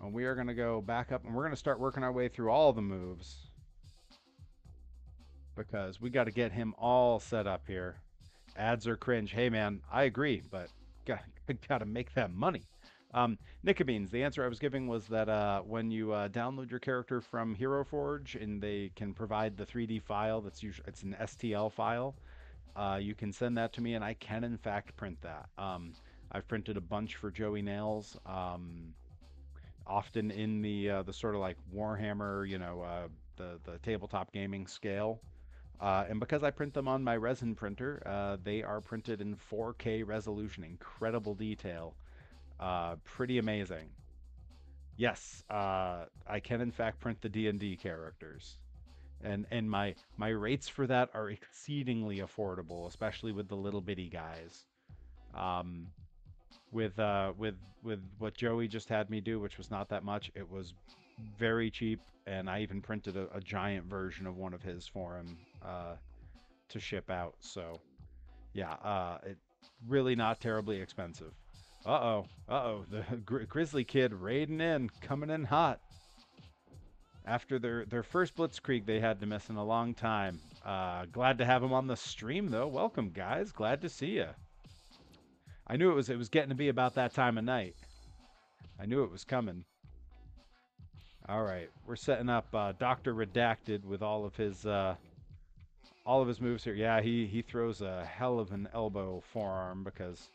And we are going to go back up and we're going to start working our way through all the moves because we got to get him all set up here. Ads are cringe. Hey, man, I agree, but got to make that money. Nickabeans, the answer I was giving was that when you download your character from Hero Forge and they can provide the 3D file, that's usually it's an STL file. You can send that to me, and I can in fact print that. I've printed a bunch for Joey Nails. Often in the sort of like Warhammer, the tabletop gaming scale. And because I print them on my resin printer, they are printed in 4K resolution, incredible detail, pretty amazing. Yes, I can in fact print the D&D characters, and my rates for that are exceedingly affordable, especially with the little bitty guys. Um, with what Joey just had me do, which was not that much. It was very cheap, and I even printed a giant version of one of his for him to ship out. So yeah, it really not terribly expensive. Uh-oh, the Grizzly Kid raiding in, coming in hot. After their first Blitzkrieg, they had to miss in a long time. Glad to have him on the stream, though. Welcome, guys. Glad to see you. I knew it was getting to be about that time of night. I knew it was coming. All right, we're setting up Doctor Redacted with all of his moves here. Yeah, he throws a hell of an elbow forearm because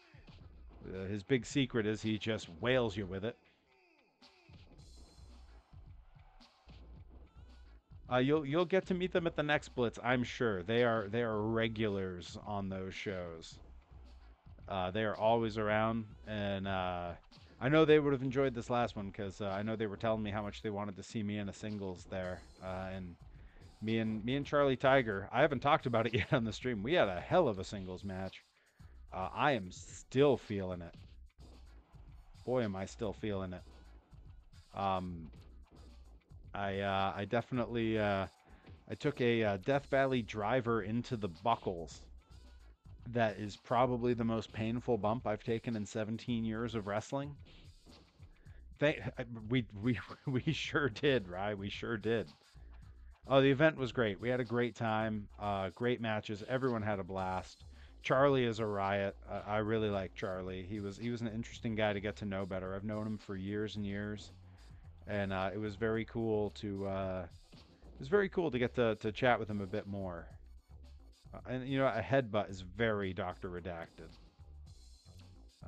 his big secret is he just wails you with it. You'll get to meet them at the next Blitz, I'm sure. They are regulars on those shows. They are always around, and I know they would have enjoyed this last one because I know they were telling me how much they wanted to see me in a singles there, and me and Charlie Tiger. I haven't talked about it yet on the stream. We had a hell of a singles match. I am still feeling it. Boy, am I still feeling it. Um, I definitely I took a Death Valley driver into the buckles. That is probably the most painful bump I've taken in 17 years of wrestling. Thank, we we sure did, right? We sure did. Oh, the event was great. We had a great time. Great matches. Everyone had a blast. Charlie is a riot. I really like Charlie. He was an interesting guy to get to know better. I've known him for years and years, and it was very cool to get to chat with him a bit more. And you know, a headbutt is very Doctor Redacted.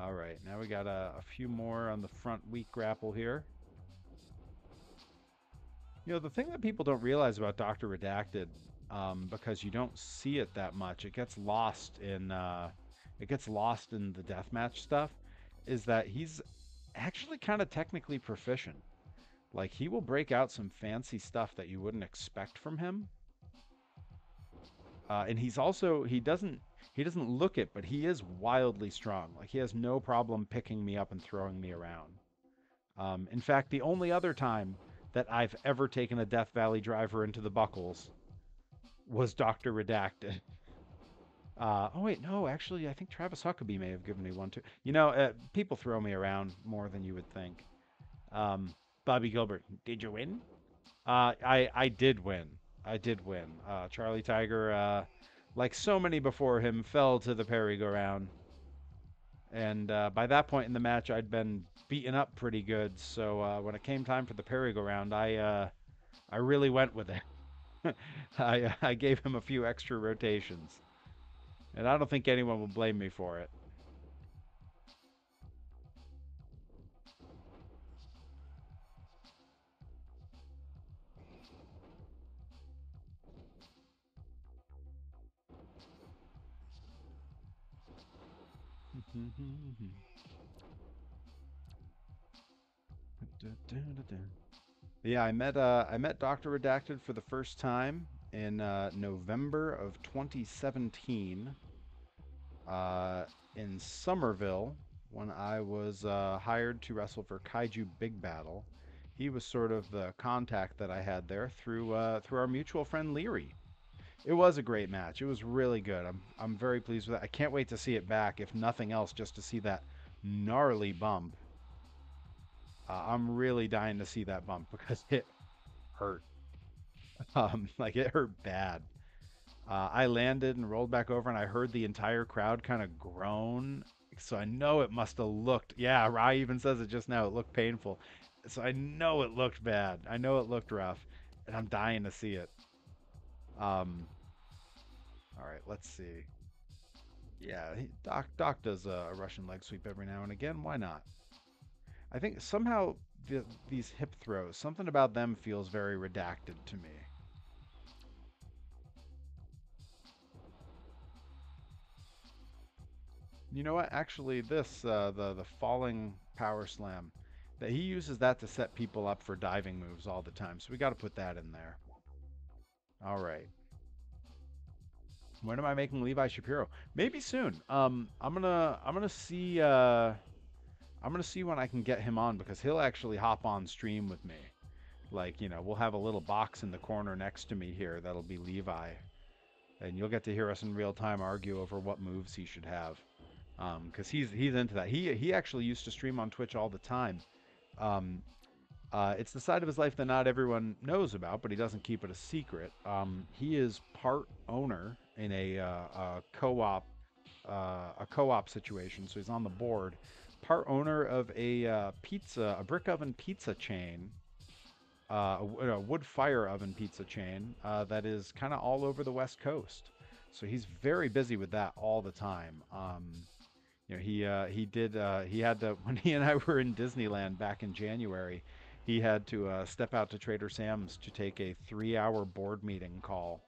All right, now we got a few more on the front weak grapple here. You know, the thing that people don't realize about Doctor Redacted, because you don't see it that much, it gets lost in the deathmatch stuff, is that he's actually kind of technically proficient. Like he will break out some fancy stuff that you wouldn't expect from him. And he doesn't look it, but he is wildly strong. Like he has no problem picking me up and throwing me around. In fact, the only other time that I've ever taken a Death Valley driver into the buckles was Doctor Redacted. Oh wait, no, actually, I think Travis Huckabee may have given me one too. You know, people throw me around more than you would think. Bobby Gilbert, did you win? I did win. I did win. Charlie Tiger, like so many before him, fell to the Perry-go-round. And by that point in the match, I'd been beaten up pretty good. So when it came time for the Perry-go-round, I really went with it. I gave him a few extra rotations, and I don't think anyone will blame me for it. Yeah, I met Doctor Redacted for the first time in November of 2017 in Somerville when I was hired to wrestle for Kaiju Big Battle. He was sort of the contact that I had there through our mutual friend Leary. It was a great match. It was really good. I'm very pleased with it. I can't wait to see it back, if nothing else, just to see that gnarly bump. I'm really dying to see that bump because it hurt. Like it hurt bad. I landed and rolled back over, and I heard the entire crowd kind of groan. So I know it must have looked. Yeah, Rye even says it just now. It looked painful. So I know it looked bad. I know it looked rough, and I'm dying to see it. Um, all right, let's see. Yeah, Doc does a Russian leg sweep every now and again. Why not? I think somehow these hip throws, something about them feels very redacted to me. You know what? Actually, this the falling power slam, that he uses that to set people up for diving moves all the time. So we got to put that in there. All right. When am I making Levi Shapiro? Maybe soon. I'm gonna see when I can get him on because he'll actually hop on stream with me. Like, we'll have a little box in the corner next to me here that'll be Levi, and you'll get to hear us in real time argue over what moves he should have. Because he's into that. He actually used to stream on Twitch all the time. Um, it's the side of his life that not everyone knows about, but he doesn't keep it a secret. He is part owner in a co-op situation, so he's on the board. Part owner of a brick oven pizza chain, a wood fire oven pizza chain that is kind of all over the West Coast. So he's very busy with that all the time. He had to when he and I were in Disneyland back in January. He had to step out to Trader Sam's to take a 3-hour board meeting call.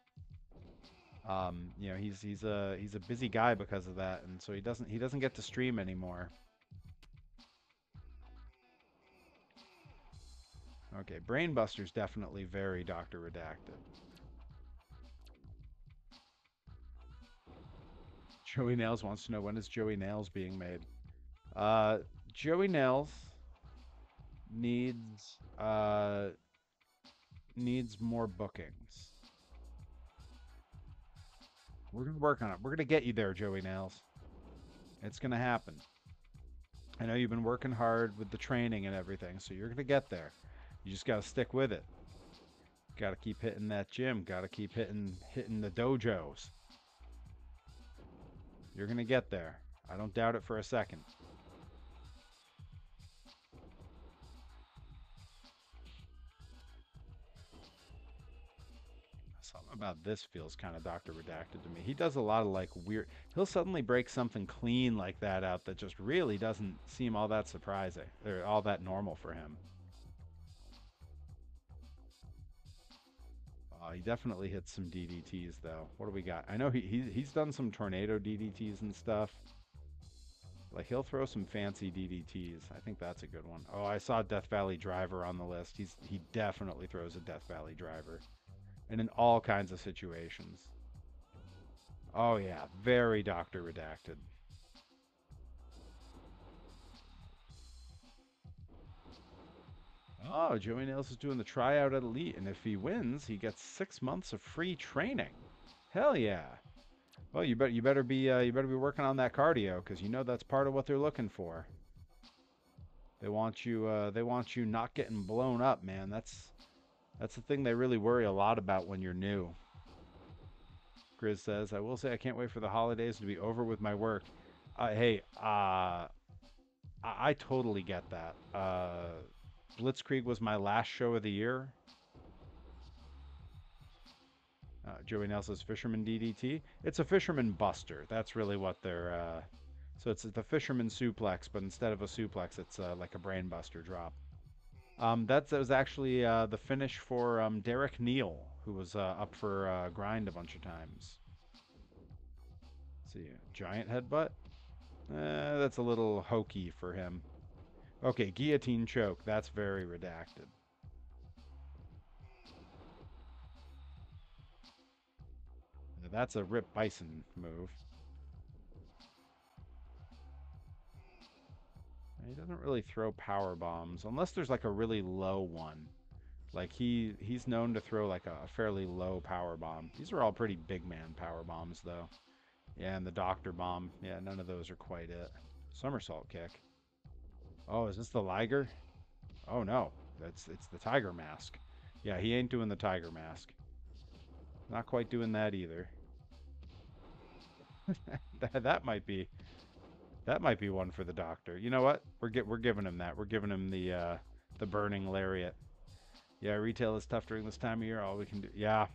He's a busy guy because of that, and so he doesn't get to stream anymore. Okay, Brainbuster's definitely very Doctor Redacted. Joey Nails wants to know, when is Joey Nails being made. Uh, Joey Nails needs needs more bookings. We're gonna work on it. We're gonna get you there, Joey Nails. It's gonna happen. I know you've been working hard with the training and everything, so you're gonna get there. You just gotta stick with it. Gotta keep hitting that gym. Gotta keep hitting the dojos. You're gonna get there. I don't doubt it for a second. Something about this feels kind of Dr. Redacted to me. He does a lot of like weird. He'll suddenly break something clean like that out that just really doesn't seem all that surprising or all that normal for him. He definitely hits some DDTs though. What do we got? I know he's done some tornado DDTs and stuff. Like he'll throw some fancy DDTs. I think that's a good one. Oh, I saw Death Valley Driver on the list. He definitely throws a Death Valley Driver, and in all kinds of situations. Oh yeah, very Doctor Redacted. Oh, Joey Nails is doing the tryout at Elite, and if he wins, he gets 6 months of free training. Hell yeah! Well, you better be working on that cardio because you know that's part of what they're looking for. They want you not getting blown up, man. That's the thing they really worry a lot about when you're new. Grizz says, I will say I can't wait for the holidays to be over with my work. Hey, I totally get that. Blitzkrieg was my last show of the year. Joey Nelson's Fisherman DDT. It's a Fisherman Buster. That's really what they're. So it's the Fisherman Suplex, but instead of a suplex, it's like a Brain Buster drop. That was actually the finish for Derek Neal, who was up for grind a bunch of times. Let's see, giant headbutt. That's a little hokey for him. Okay, guillotine choke. That's very redacted. That's a Rip Bison move. He doesn't really throw power bombs unless there's like a really low one. Like he's known to throw like a fairly low power bomb. These are all pretty big man power bombs though. Yeah, and the doctor bomb. Yeah, none of those are quite it. Somersault kick. Oh, is this the Liger? Oh no, it's the Tiger Mask. Yeah, he ain't doing the Tiger Mask. Not quite doing that either. That might be one for the doctor. You know what? We're giving him that. We're giving him the burning lariat. Yeah, retail is tough during this time of year. All we can do. Yeah,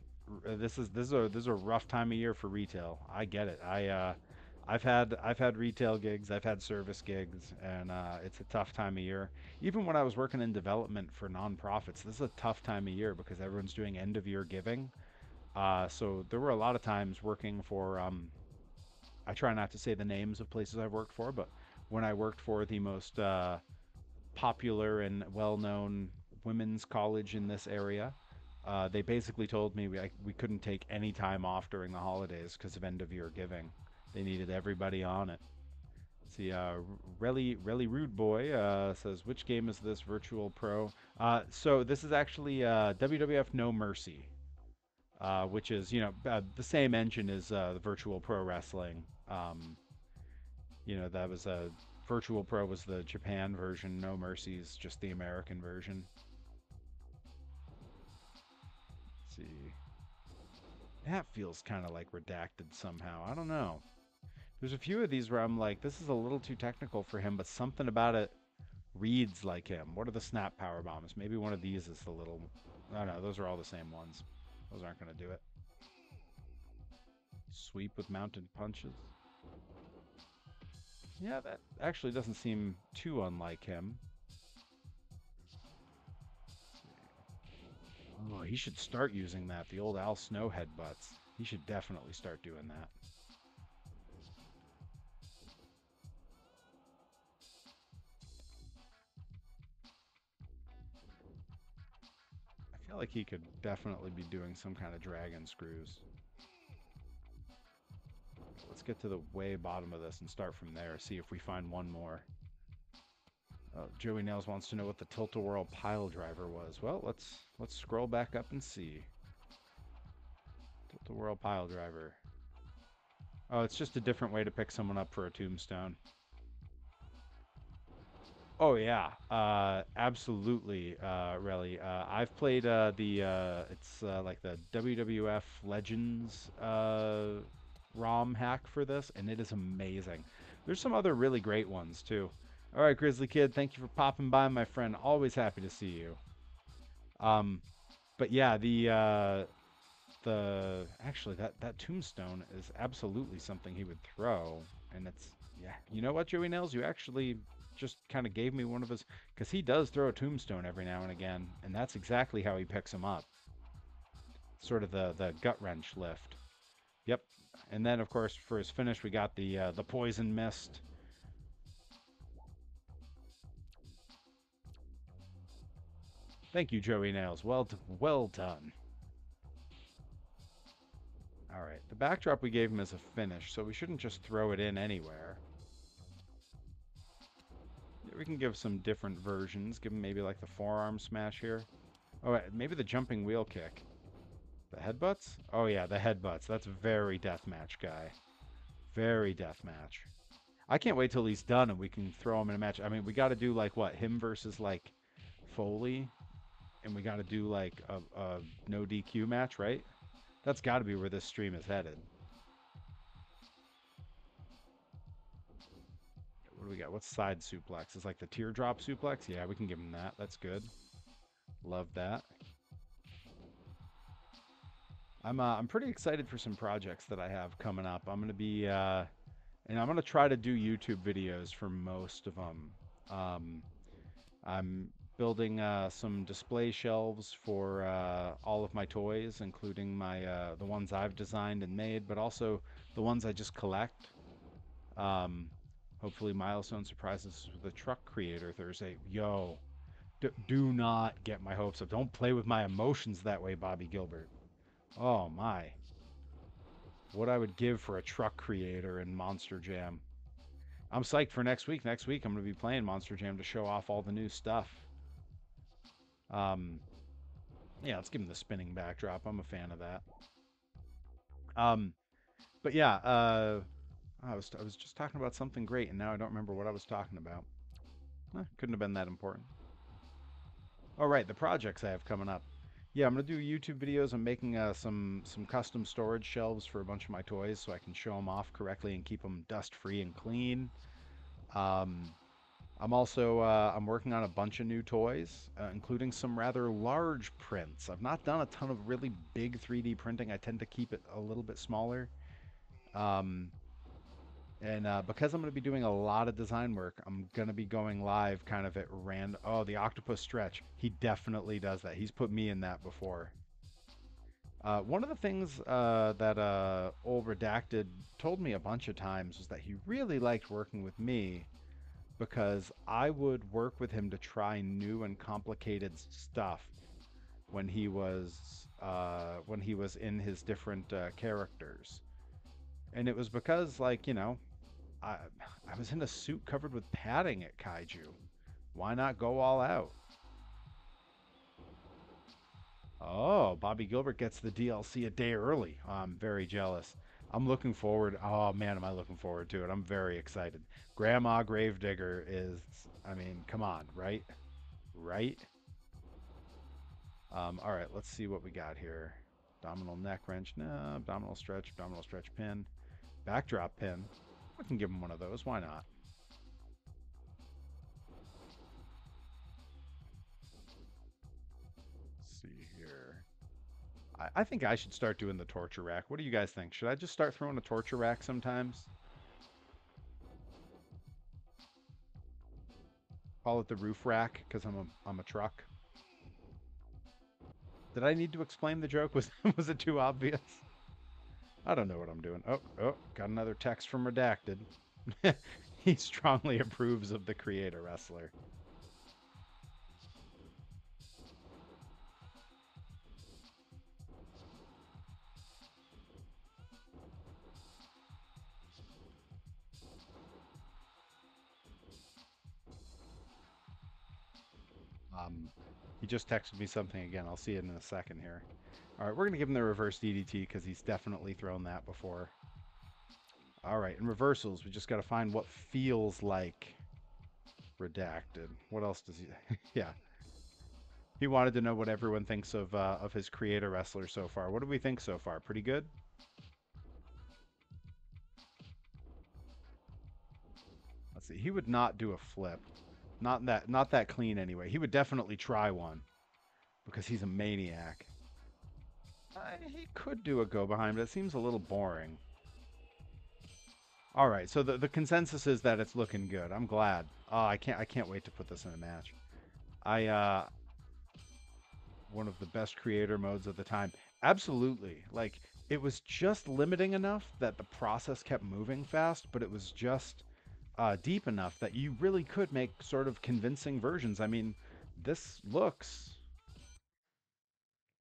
this is a rough time of year for retail. I get it. I've had retail gigs. I've had service gigs, and it's a tough time of year. Even when I was working in development for nonprofits, this is a tough time of year because everyone's doing end of year giving. So there were a lot of times working for I try not to say the names of places I've worked for, but when I worked for the most popular and well-known women's college in this area, they basically told me we couldn't take any time off during the holidays because of end of year giving. They needed everybody on it. See, Relly Rude Boy says, which game is this Virtual Pro? So this is actually WWF No Mercy, which is, the same engine as the Virtual Pro Wrestling. That was Virtual Pro was the Japan version. No Mercy is just the American version. Let's see. That feels kind of like redacted somehow. I don't know. There's a few of these where I'm like, this is a little too technical for him, but something about it reads like him. What are the snap power bombs? Maybe one of these is the little. I don't know. Those are all the same ones. Those aren't going to do it. Sweep with mounted punches. Yeah, that actually doesn't seem too unlike him. Oh, he should start using that. The old Al Snow headbutts. He should definitely start doing that. I feel like he could definitely be doing some kind of dragon screws. Let's get to the way bottom of this and start from there. See if we find one more. Joey Nails wants to know what the tilt-a-whirl pile driver was. Well, let's scroll back up and see. Tilt-a-whirl pile driver. Oh, it's just a different way to pick someone up for a tombstone. Oh yeah, absolutely, Relly. I've played it's like the WWF Legends ROM hack for this, and it is amazing. There's some other really great ones too. All right, Grizzly Kid, thank you for popping by, my friend. Always happy to see you. Um, but yeah, the actually that tombstone is absolutely something he would throw, and it's yeah. You know what, Joey Nails? You actually just kind of gave me one of his because he does throw a tombstone every now and again, and that's exactly how he picks them up. Sort of the gut wrench lift. Yep. And then of course for his finish we got the poison mist. Thank you, Joey Nails. Well done. All right. The backdrop we gave him as a finish, so we shouldn't just throw it in anywhere. We can give some different versions. Give him maybe like the forearm smash here. Oh, maybe the jumping wheel kick. The headbutts? Oh yeah, the headbutts. That's very deathmatch guy. Very deathmatch. I can't wait till he's done and we can throw him in a match. I mean, we got to do like what? Him versus like Foley, and we got to do like a no DQ match, right? That's got to be where this stream is headed. What do we got? What's side suplex? It's like the teardrop suplex. Yeah, we can give him that. That's good. Love that. I'm pretty excited for some projects that I have coming up. I'm gonna be and I'm gonna try to do YouTube videos for most of them. I'm building some display shelves for all of my toys, including my the ones I've designed and made, but also the ones I just collect. Um, Hopefully, milestone surprises with the truck creator Thursday. Yo, do not get my hopes up. Don't play with my emotions that way, Bobby Gilbert. Oh my. What I would give for a truck creator in Monster Jam. I'm psyched for next week. Next week I'm going to be playing Monster Jam to show off all the new stuff. Um, yeah, let's give him the spinning backdrop. I'm a fan of that. Um, but yeah, I was just talking about something great, and now I don't remember what I was talking about. Couldn't have been that important. All right, the projects I have coming up. Yeah, I'm gonna do YouTube videos. I'm making some custom storage shelves for a bunch of my toys so I can show them off correctly and keep them dust free and clean. Um, I'm also I'm working on a bunch of new toys, including some rather large prints. I've not done a ton of really big 3D printing. I tend to keep it a little bit smaller. Um, and because I'm going to be doing a lot of design work, I'm going to be going live kind of at random. Oh, the octopus stretch. He definitely does that. He's put me in that before. One of the things that old Redacted told me a bunch of times was that he really liked working with me because I would work with him to try new and complicated stuff when he was in his different characters. And it was because, like, I I was in a suit covered with padding at Kaiju. Why not go all out? Oh, Bobby Gilbert gets the DLC a day early. I'm very jealous. I'm looking forward. Oh man, am I looking forward to it? I'm very excited. Grandma Gravedigger is, I mean, come on, right? Right? All right, let's see what we got here. Abdominal neck wrench. No, abdominal stretch pin. Backdrop pin. We can give him one of those. Why not? Let's see here. I think I should start doing the torture rack. What do you guys think? Should I just start throwing a torture rack sometimes? Call it the roof rack because I'm a truck. Did I need to explain the joke? Was it too obvious? I don't know what I'm doing. Oh, got another text from Redacted. He strongly approves of the creator wrestler. Um, he just texted me something again. I'll see it in a second here. All right, we're gonna give him the reverse DDT because he's definitely thrown that before. All right, in reversals, we just got to find what feels like Redacted. What else does he? Yeah, he wanted to know what everyone thinks of his creator wrestler so far. What do we think so far? Pretty good. Let's see. He would not do a flip. Not that clean anyway. He would definitely try one because he's a maniac. He could do a go behind, but it seems a little boring. All right, so the consensus is that it's looking good. I'm glad. Oh, I can't wait to put this in a match. I One of the best creator modes of the time. Absolutely. Like it was just limiting enough that the process kept moving fast, but it was just deep enough that you really could make sort of convincing versions. I mean, this looks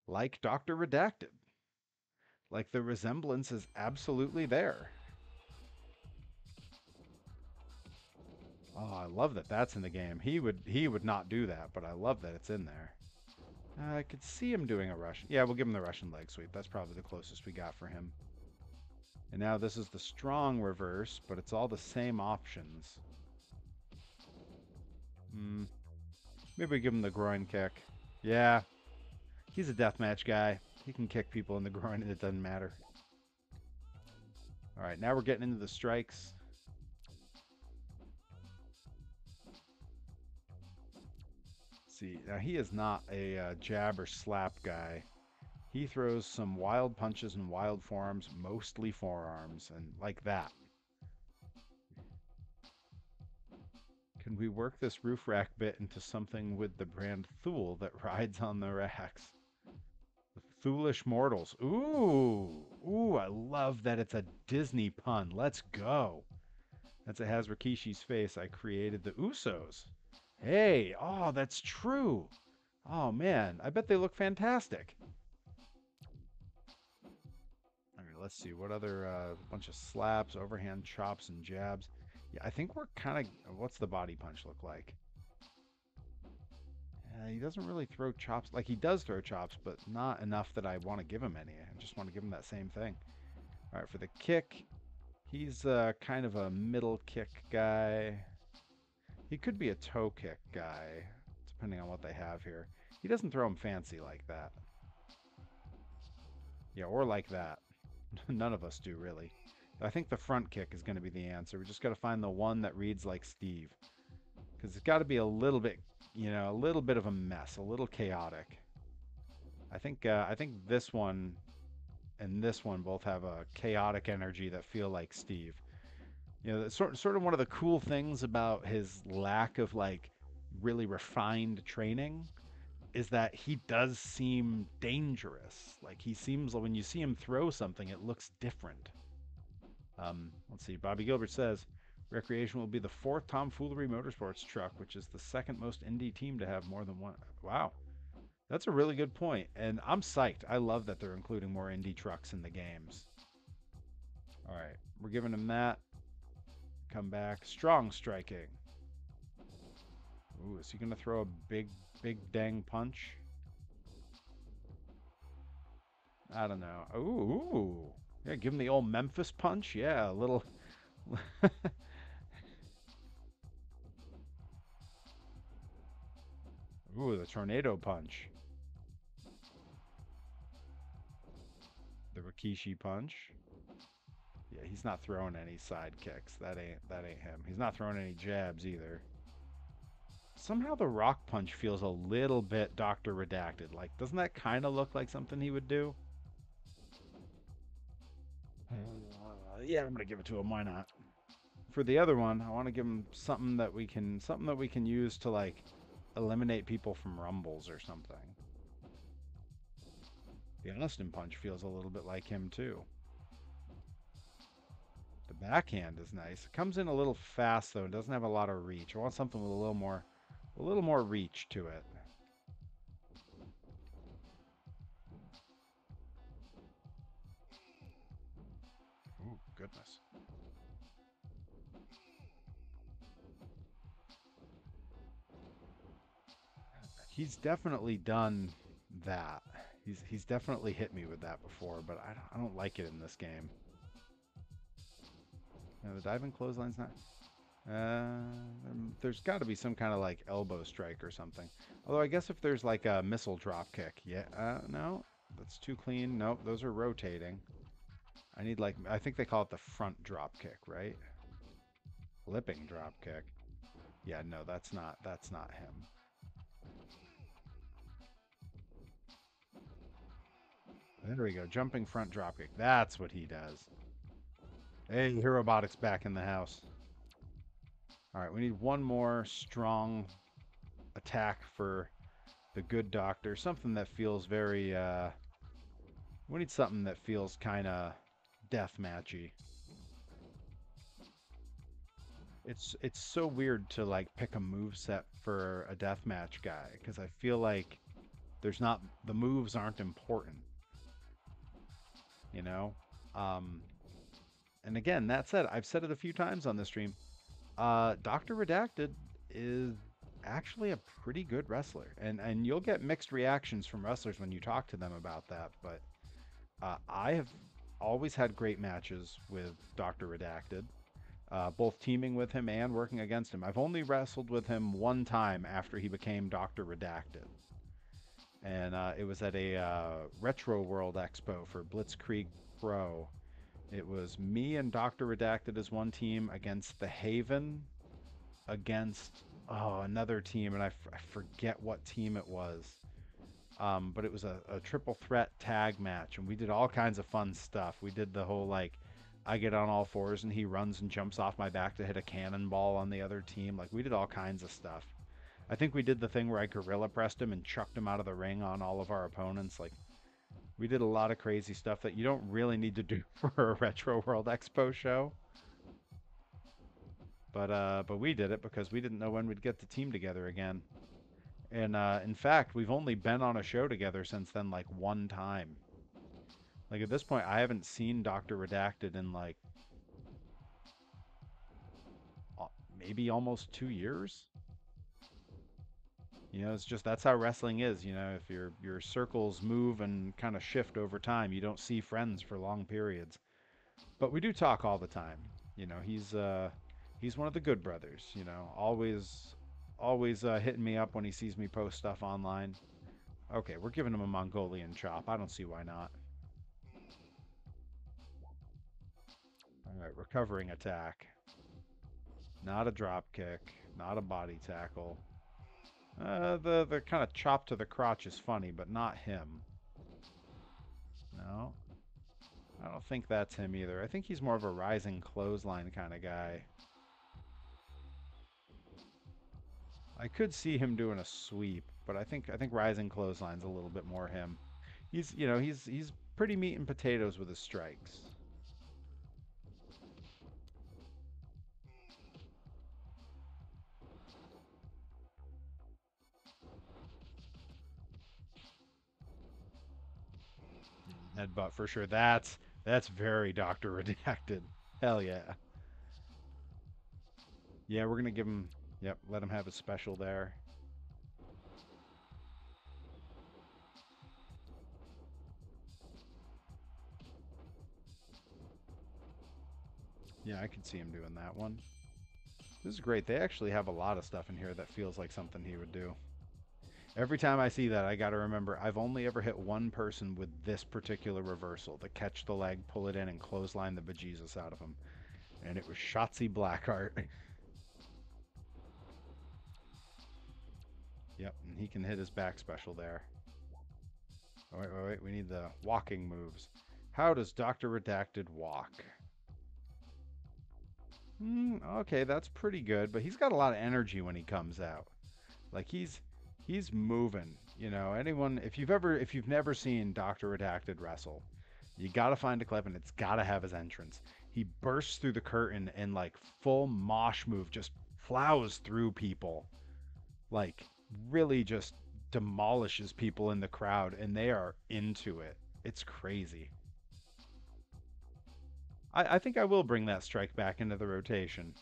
like Dr. Redacted. Like the resemblance is absolutely there. Oh, I love that that's in the game. He would not do that, but I love that it's in there. I could see him doing a Russian. Yeah, we'll give him the Russian leg sweep. That's probably the closest we got for him. And now this is the strong reverse, but it's all the same options. Maybe we give him the groin kick. Yeah, he's a deathmatch guy. He can kick people in the groin and it doesn't matter. All right, now we're getting into the strikes. See, now he is not a jab or slap guy. He throws some wild punches and wild forearms, mostly forearms, and like that. Can we work this roof rack bit into something with the brand Thule that rides on the racks? The Foolish Mortals. Ooh, I love that it's a Disney pun. Let's go. That's it has Rikishi's face. I created the Usos. Hey, oh, that's true. Oh man, I bet they look fantastic. All right, let's see what other bunch of slaps, overhand chops, and jabs. Yeah, I think we're kind of. What's the body punch look like? He doesn't really throw chops. Like he does throw chops, but not enough that I want to give him any. I just want to give him that same thing. All right, for the kick, he's kind of a middle kick guy. He could be a toe kick guy, depending on what they have here. He doesn't throw them fancy like that. Yeah, or like that. None of us do, really. I think the front kick is going to be the answer. We just got to find the one that reads like Steve. Because it's got to be a little bit, a little bit of a mess, a little chaotic. I think this one and this one both have a chaotic energy that feel like Steve. Sort of one of the cool things about his lack of like really refined training is that he does seem dangerous. Like he seems like when you see him throw something, it looks different. Let's see. Bobby Gilbert says Recreation will be the fourth Tomfoolery Motorsports truck, which is the second most indie team to have more than one. Wow, that's a really good point, and I'm psyched. I love that they're including more indie trucks in the games. All right, we're giving him that. come back. Strong striking. Ooh, is he going to throw a big dang punch? I don't know. Ooh. Yeah, give him the old Memphis punch. Yeah, a little. Ooh, the tornado punch. The Rikishi punch. Yeah, he's not throwing any side kicks. That ain't him. He's not throwing any jabs either. Somehow the rock punch feels a little bit Dr. Redacted. Like, doesn't that kind of look like something he would do? Yeah, I'm gonna give it to him. Why not? For the other one, I want to give him something that we can use to like eliminate people from rumbles or something. The Austin punch feels a little bit like him too. The backhand is nice. It comes in a little fast though. It doesn't have a lot of reach. I want something with a little more reach to it. Ooh, goodness. He's definitely done that. He's definitely hit me with that before, but I don't like it in this game. The diving clothesline's not. There's got to be some kind of like elbow strike or something. Although I guess if there's like a missile drop kick, yeah. No, that's too clean. Nope, those are rotating. I need like I think they call it the front drop kick, right? Flipping drop kick. Yeah, no, that's not him. There we go. Jumping front drop kick. That's what he does. Hey, Herobotics back in the house. All right, we need one more strong attack for the good doctor. Something that feels very we need something that feels kind of deathmatchy. It's so weird to like pick a move set for a deathmatch guy because I feel like there's not the moves aren't important, you know. Um, and again, that said, I've said it a few times on the stream. Doctor Redacted is actually a pretty good wrestler, and you'll get mixed reactions from wrestlers when you talk to them about that. But I have always had great matches with Doctor Redacted. Both teaming with him and working against him. I've only wrestled with him one time after he became Dr. Redacted. And it was at a Retro World Expo for Blitzkrieg Pro. It was me and Dr. Redacted as one team against the Haven, against another team, and I forget what team it was. But it was a triple threat tag match, and we did all kinds of fun stuff. We did the whole like I get on all fours and he runs and jumps off my back to hit a cannonball on the other team. Like we did all kinds of stuff. I think we did the thing where I gorilla pressed him and chucked him out of the ring on all of our opponents. Like we did a lot of crazy stuff that you don't really need to do for a Retro World Expo show. But we did it because we didn't know when we'd get the team together again. And in fact, we've only been on a show together since then, like one time. Like at this point, I haven't seen Doctor Redacted in like maybe almost 2 years. You know, it's just that's how wrestling is. You know, if your circles move and kind of shift over time, you don't see friends for long periods. But we do talk all the time. You know, he's one of the good brothers. You know, always hitting me up when he sees me post stuff online. Okay, we're giving him a Mongolian chop. I don't see why not. All right, recovering attack. Not a drop kick. Not a body tackle. The kind of chop to the crotch is funny, but not him. No, I don't think that's him either. I think he's more of a rising clothesline kind of guy. I could see him doing a sweep, but I think rising clothesline's a little bit more him. He's pretty meat and potatoes with his strikes. Headbutt for sure. That's very Doctor Redacted. Hell yeah. Yeah, we're gonna give him. Yep, let him have his special there. Yeah, I could see him doing that one. This is great. They actually have a lot of stuff in here that feels like something he would do. Every time I see that, I got to remember I've only ever hit one person with this particular reversal, the catch the leg, pull it in, and clothesline the bejesus out of him. And it was Shotzi Blackheart. Yep, and he can hit his back special there. Oh, wait, wait, wait. We need the walking moves. How does Dr. Redacted walk? Okay, that's pretty good, but he's got a lot of energy when he comes out. Like he's moving. You know, anyone if you've never seen Dr. Redacted wrestle, you gotta find a clip and it's gotta have his entrance. He bursts through the curtain and like full mosh move just plows through people. Like really just demolishes people in the crowd and they are into it. It's crazy. I think I will bring that strike back into the rotation.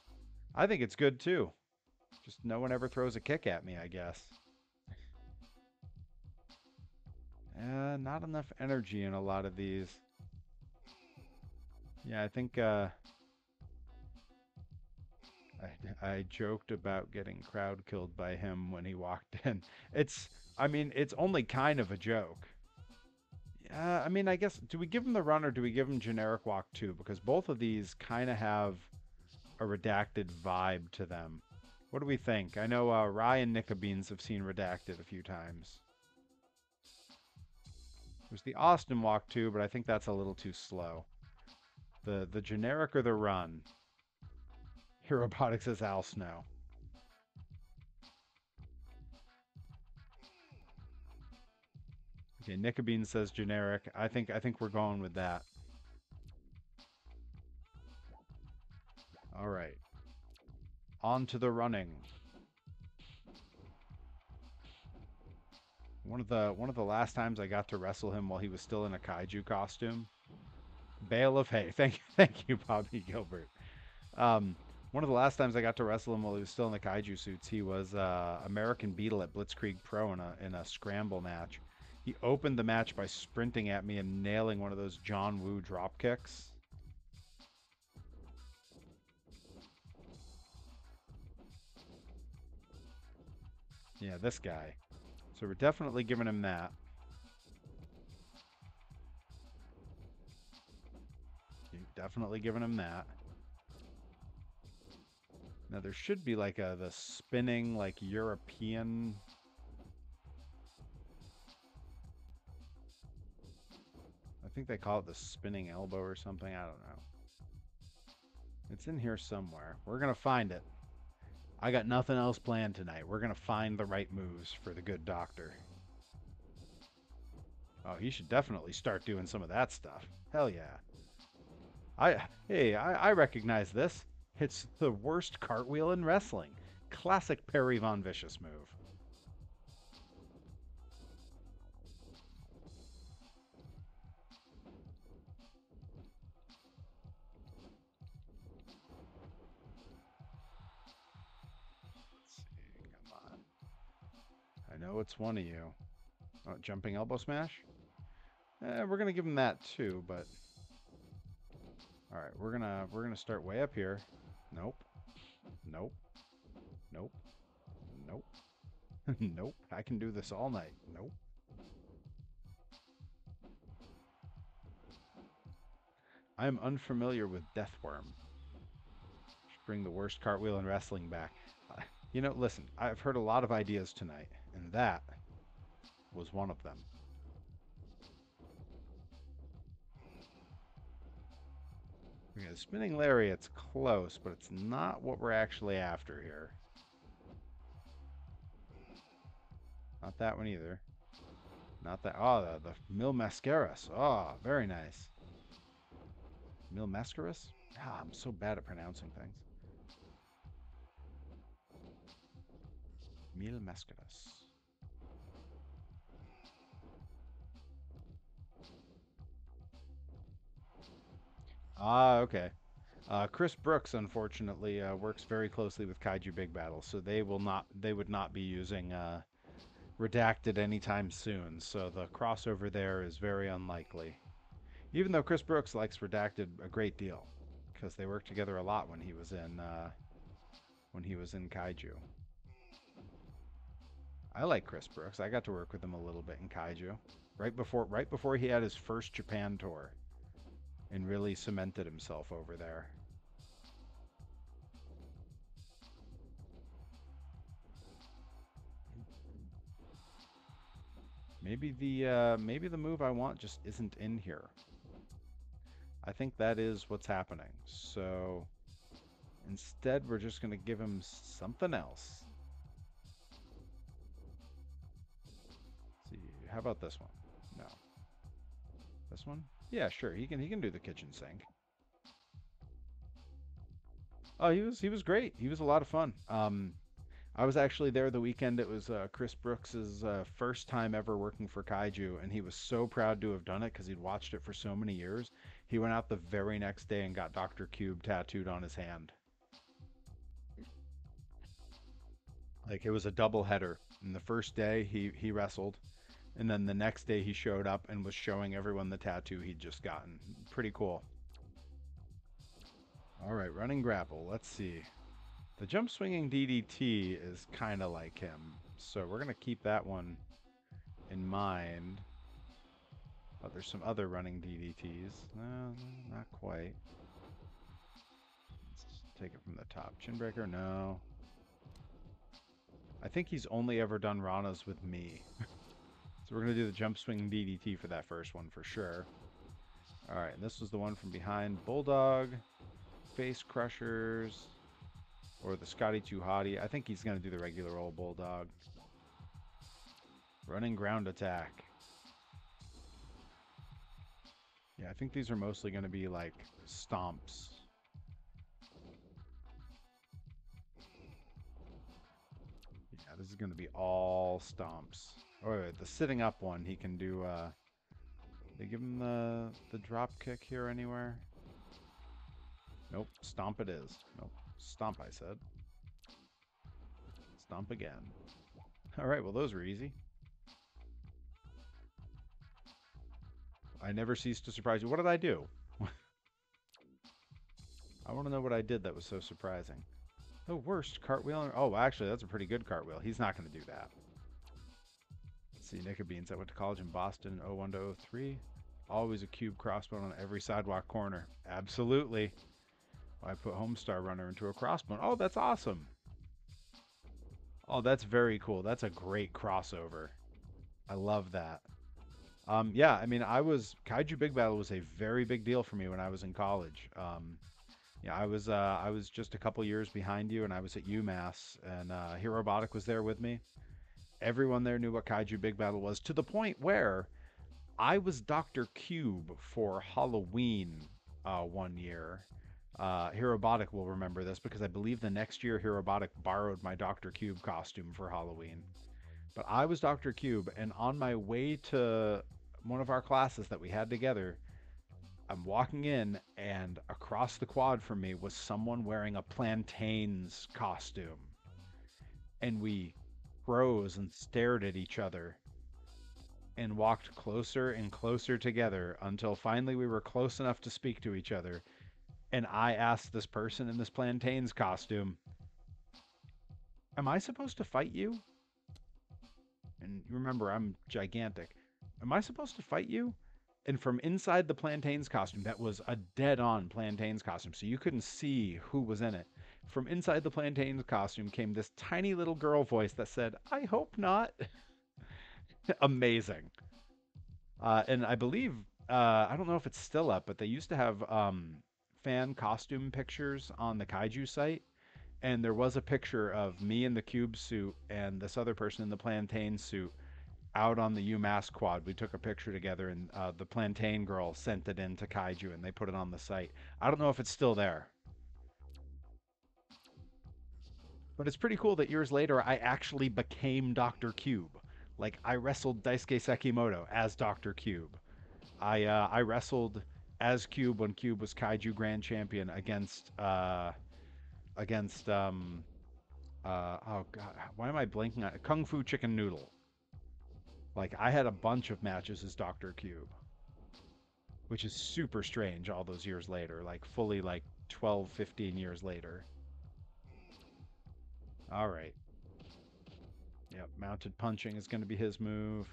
I think it's good too. Just no one ever throws a kick at me, I guess. Not enough energy in a lot of these. Yeah, I think I joked about getting crowd killed by him when he walked in. It's, I mean, it's only kind of a joke. I mean, I guess, do we give him the run or do we give him generic walk too? Because both of these kind of have a redacted vibe to them. What do we think? I know Ryan Nickabeans have seen redacted a few times. There's the Austin walk too, but I think that's a little too slow. The generic or the run? Robotics says Al Snow. Okay, Nickabean says generic. I think we're going with that. All right. On to the running. One of the last times I got to wrestle him while he was still in a kaiju costume. Bale of hay. Thank you, Bobby Gilbert. Um, one of the last times I got to wrestle him while he was still in the kaiju suits, he was American Beetle at Blitzkrieg Pro in a scramble match. He opened the match by sprinting at me and nailing one of those John Woo drop kicks. Yeah, this guy. So we're definitely giving him that. Definitely giving him that. Now there should be like the spinning like European. I think they call it the spinning elbow or something. I don't know. It's in here somewhere. We're gonna find it. I got nothing else planned tonight. We're gonna find the right moves for the good doctor. Oh, he should definitely start doing some of that stuff. Hell yeah. I recognize this. It's the worst cartwheel in wrestling. Classic Perry Von Vicious move. Let's see, come on. I know it's one of you. Oh, jumping elbow smash? We're gonna give him that too, but all right, we're gonna start way up here. Nope. Nope. Nope. Nope. Nope. I can do this all night. Nope. I am unfamiliar with Deathworm. Should bring the worst cartwheel in wrestling back. You know, listen, I've heard a lot of ideas tonight, and that was one of them. Okay, the spinning lariat's close, but it's not what we're actually after here. Not that one either. Not that. Oh, the Mil Mascaras. Oh, very nice. Mil Mascaras? Ah, I'm so bad at pronouncing things. Mil Mascaras. Ah, okay. Chris Brooks, unfortunately, works very closely with Kaiju Big Battle, so they would not be using Redacted anytime soon. So the crossover there is very unlikely. Even though Chris Brooks likes Redacted a great deal, because they worked together a lot when he was in Kaiju. I like Chris Brooks. I got to work with him a little bit in Kaiju, right before he had his first Japan tour, and really cemented himself over there. Maybe the move I want just isn't in here. I think that is what's happening. So instead, we're just gonna give him something else. Let's see, how about this one? No, this one? Yeah, sure. He can do the kitchen sink. Oh, he was great. He was a lot of fun. I was actually there the weekend. It was Chris Brooks's first time ever working for Kaiju, and he was so proud to have done it because he'd watched it for so many years. He went out the very next day and got Dr. Cube tattooed on his hand. Like it was a double header. And the first day he wrestled, and then the next day he showed up and was showing everyone the tattoo he'd just gotten. Pretty cool. All right, running grapple. Let's see. The jump swinging DDT is kind of like him, so we're gonna keep that one in mind. Oh, there's some other running DDTs. No, not quite. Let's take it from the top. Chinbreaker, no. I think he's only ever done Ranas with me. So we're going to do the jump swing DDT for that first one for sure. All right, and this was the one from behind. Bulldog, face crushers, or the Scotty Too Hottie. I think he's going to do the regular old Bulldog. Running ground attack. Yeah, I think these are mostly going to be like stomps. Yeah, this is going to be all stomps. Oh, wait, the sitting up one, he can do, they give him the drop kick here anywhere? Nope, stomp it is. Nope, stomp I said. Stomp again. All right, well those were easy. I never cease to surprise you. What did I do? I want to know what I did that was so surprising. The worst cartwheel? Oh, actually, that's a pretty good cartwheel. He's not going to do that. Let's see, Nicka Beans. I went to college in Boston, 01 to 03. Always a cube crossbone on every sidewalk corner. Absolutely. I put Homestar Runner into a crossbone. Oh, that's awesome. Oh, that's very cool. That's a great crossover. I love that. Yeah, I mean, Kaiju Big Battle was a very big deal for me when I was in college. Yeah, I was just a couple years behind you, and I was at UMass, and Herobotic was there with me. Everyone there knew what Kaiju Big Battle was, to the point where I was Dr. Cube for Halloween one year. Herobotic will remember this because I believe the next year Herobotic borrowed my Dr. Cube costume for Halloween. But I was Dr. Cube, and on my way to one of our classes that we had together, I'm walking in, and across the quad from me was someone wearing a plantains costume. And we froze and stared at each other and walked closer and closer together until finally we were close enough to speak to each other. And I asked this person in this plantains costume, "Am I supposed to fight you?" And you remember, I'm gigantic. "Am I supposed to fight you?" And from inside the plantains costume, that was a dead on plantains costume, so you couldn't see who was in it. From inside the plantains costume came this tiny little girl voice that said, "I hope not." Amazing. And I believe, I don't know if it's still up, but they used to have fan costume pictures on the Kaiju site. And there was a picture of me in the cube suit and this other person in the plantain suit out on the UMass quad. We took a picture together, and the plantain girl sent it in to Kaiju, and they put it on the site. I don't know if it's still there, but it's pretty cool that years later I actually became Dr. Cube. Like I wrestled Daisuke Sekimoto as Dr. Cube. I wrestled as Cube when Cube was Kaiju Grand Champion against oh god, why am I blanking on Kung Fu Chicken Noodle? Like I had a bunch of matches as Dr. Cube, which is super strange all those years later, like fully like 12, 15 years later. All right. Yep, mounted punching is going to be his move.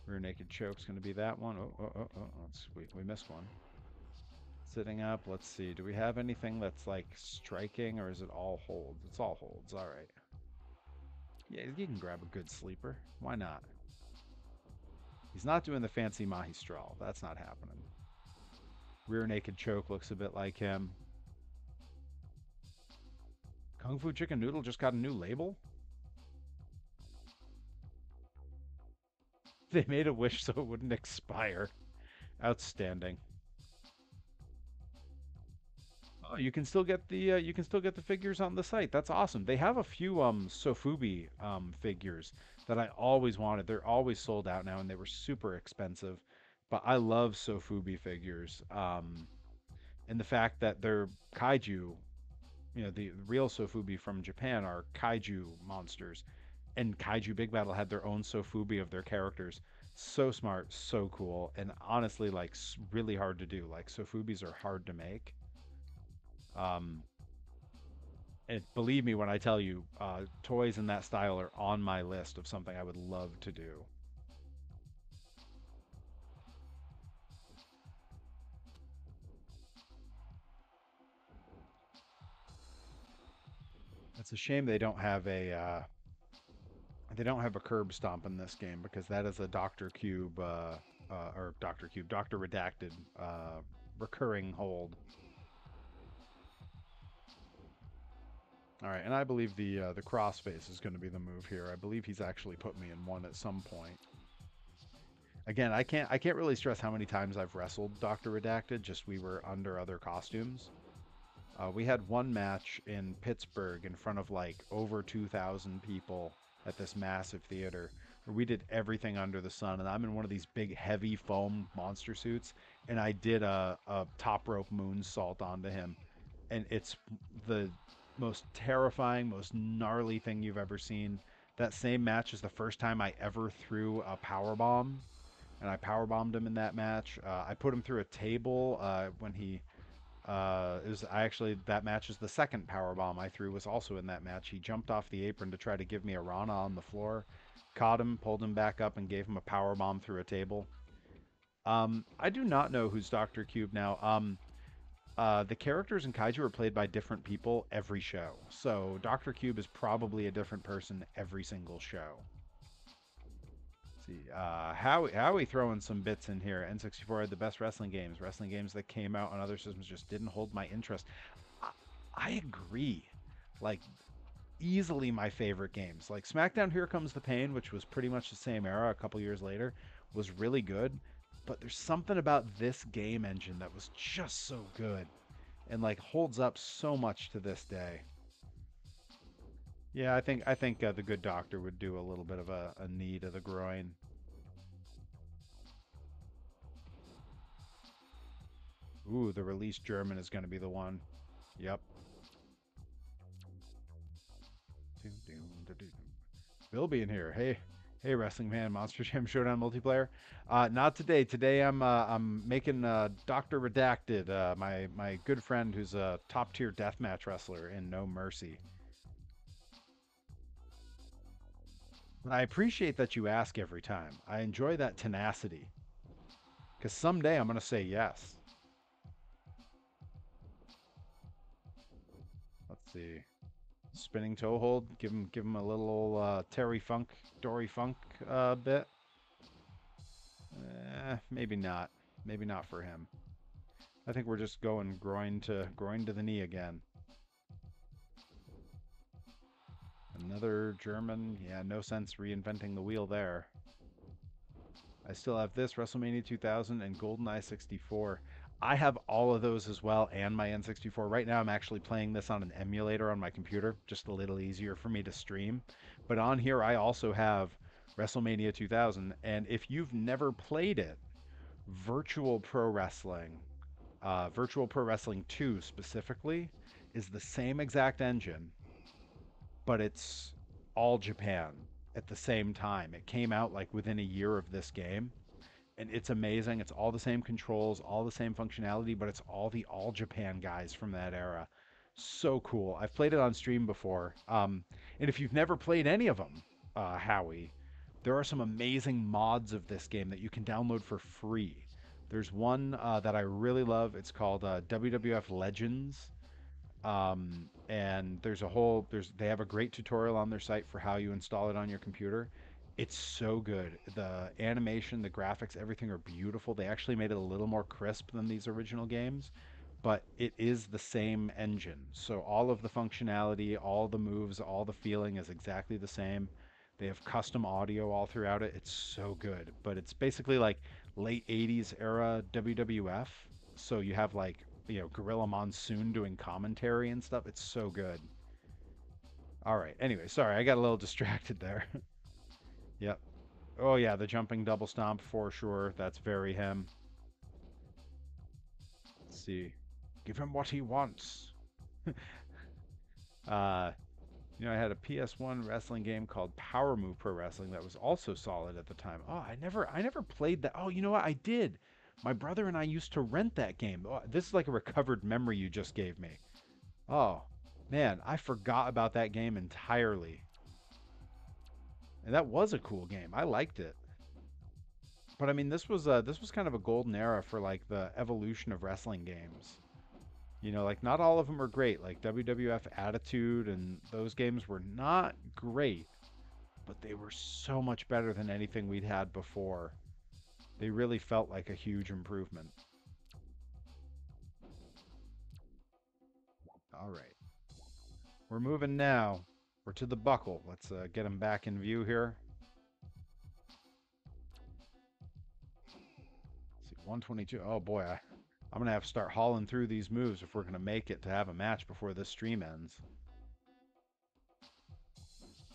Rear naked choke's going to be that one. Oh, we missed one. Sitting up, let's see. Do we have anything that's like striking or is it all holds? It's all holds. All right. Yeah, you can grab a good sleeper. Why not? He's not doing the fancy Mahistral. That's not happening. Rear naked choke looks a bit like him. Kung Fu Chicken Noodle just got a new label? They made a wish so it wouldn't expire. Outstanding. Oh, you can still get the figures on the site. That's awesome. They have a few Sofubi figures that I always wanted. They're always sold out now and they were super expensive. But I love Sofubi figures. And the fact that they're kaiju, the real Sofubi from Japan are kaiju monsters. And Kaiju Big Battle had their own Sofubi of their characters. So smart, so cool, and honestly, like really hard to do. Like Sofubis are hard to make. Um, and believe me when I tell you, toys in that style are on my list of something I would love to do. It's a shame they don't have a curb stomp in this game because that is a Doctor Cube or Doctor Cube, Doctor Redacted recurring hold. All right, and I believe the crossface is going to be the move here. I believe he's actually put me in one at some point. Again, I can't really stress how many times I've wrestled Doctor Redacted. Just we were under other costumes. We had one match in Pittsburgh in front of like over 2,000 people at this massive theater where we did everything under the sun. And I'm in one of these big, heavy foam monster suits, and I did a top rope moonsault onto him. And it's the most terrifying, most gnarly thing you've ever seen. That same match is the first time I ever threw a power bomb, and I power bombed him in that match. I put him through a table when he it was I actually that match is the second power bomb I threw was also in that match. He jumped off the apron to try to give me a Rana on the floor, caught him, pulled him back up, and gave him a power bomb through a table. I do not know who's Doctor Cube now. The characters in Kaiju are played by different people every show, so Doctor Cube is probably a different person every single show. Let's see, Howie throwing some bits in here. N64 had the best wrestling games. Wrestling games that came out on other systems just didn't hold my interest. I, I agree. Like easily my favorite games. Like SmackDown Here Comes the Pain, which was pretty much the same era a couple years later, was really good. But there's something about this game engine that was just so good and like holds up so much to this day. Yeah, I think the good doctor would do a little bit of a knee to the groin. Ooh, the released German is going to be the one. Yep. Bill being here. Hey, Wrestling Man, Monster Jam Showdown multiplayer. Not today. Today I'm making Doctor Redacted, my good friend who's a top tier deathmatch wrestler in No Mercy. And I appreciate that you ask every time. I enjoy that tenacity because someday I'm gonna say yes. Let's see. Spinning toe hold. Give him a little Terry Funk, Dory Funk bit. Maybe not. Maybe not for him. I think we're just going groin to the knee again. Another German. Yeah, no sense reinventing the wheel there. I still have this WrestleMania 2000 and GoldenEye 64. I have all of those as well and my N64. Right now I'm actually playing this on an emulator on my computer, just a little easier for me to stream. But on here I also have WrestleMania 2000. And if you've never played it, Virtual Pro Wrestling, Virtual Pro Wrestling 2 specifically, is the same exact engine, but it's all Japan at the same time. It came out like within a year of this game, and it's amazing. It's all the same controls, all the same functionality, but it's all the All Japan guys from that era. So cool. I've played it on stream before. And if you've never played any of them, Howie, there are some amazing mods of this game that you can download for free. There's one that I really love. It's called WWF Legends, and they have a great tutorial on their site for how you install it on your computer. It's so good. The animation, the graphics, everything are beautiful. They actually made it a little more crisp than these original games, but it is the same engine. So all of the functionality, all the moves, all the feeling is exactly the same. They have custom audio all throughout it. It's so good. But it's basically like late 80s era WWF. So you have like, Gorilla Monsoon doing commentary and stuff. It's so good. All right. Anyway, sorry, I got a little distracted there. Yep. Oh yeah, the jumping double stomp for sure. That's very him. Let's see. Give him what he wants. Uh, I had a PS1 wrestling game called Power Move Pro Wrestling that was also solid at the time. Oh, I never played that. Oh, you know what? I did. My brother and I used to rent that game. Oh, this is like a recovered memory you just gave me. Oh, man, I forgot about that game entirely. And that was a cool game. I liked it. But I mean, this was kind of a golden era for like the evolution of wrestling games. Like not all of them were great. Like WWF Attitude and those games were not great, but they were so much better than anything we'd had before. They really felt like a huge improvement. All right. We're moving now. We're to the buckle. Let's get him back in view here. Let's see, 122. Oh boy, I'm gonna have to start hauling through these moves if we're gonna make it to have a match before this stream ends.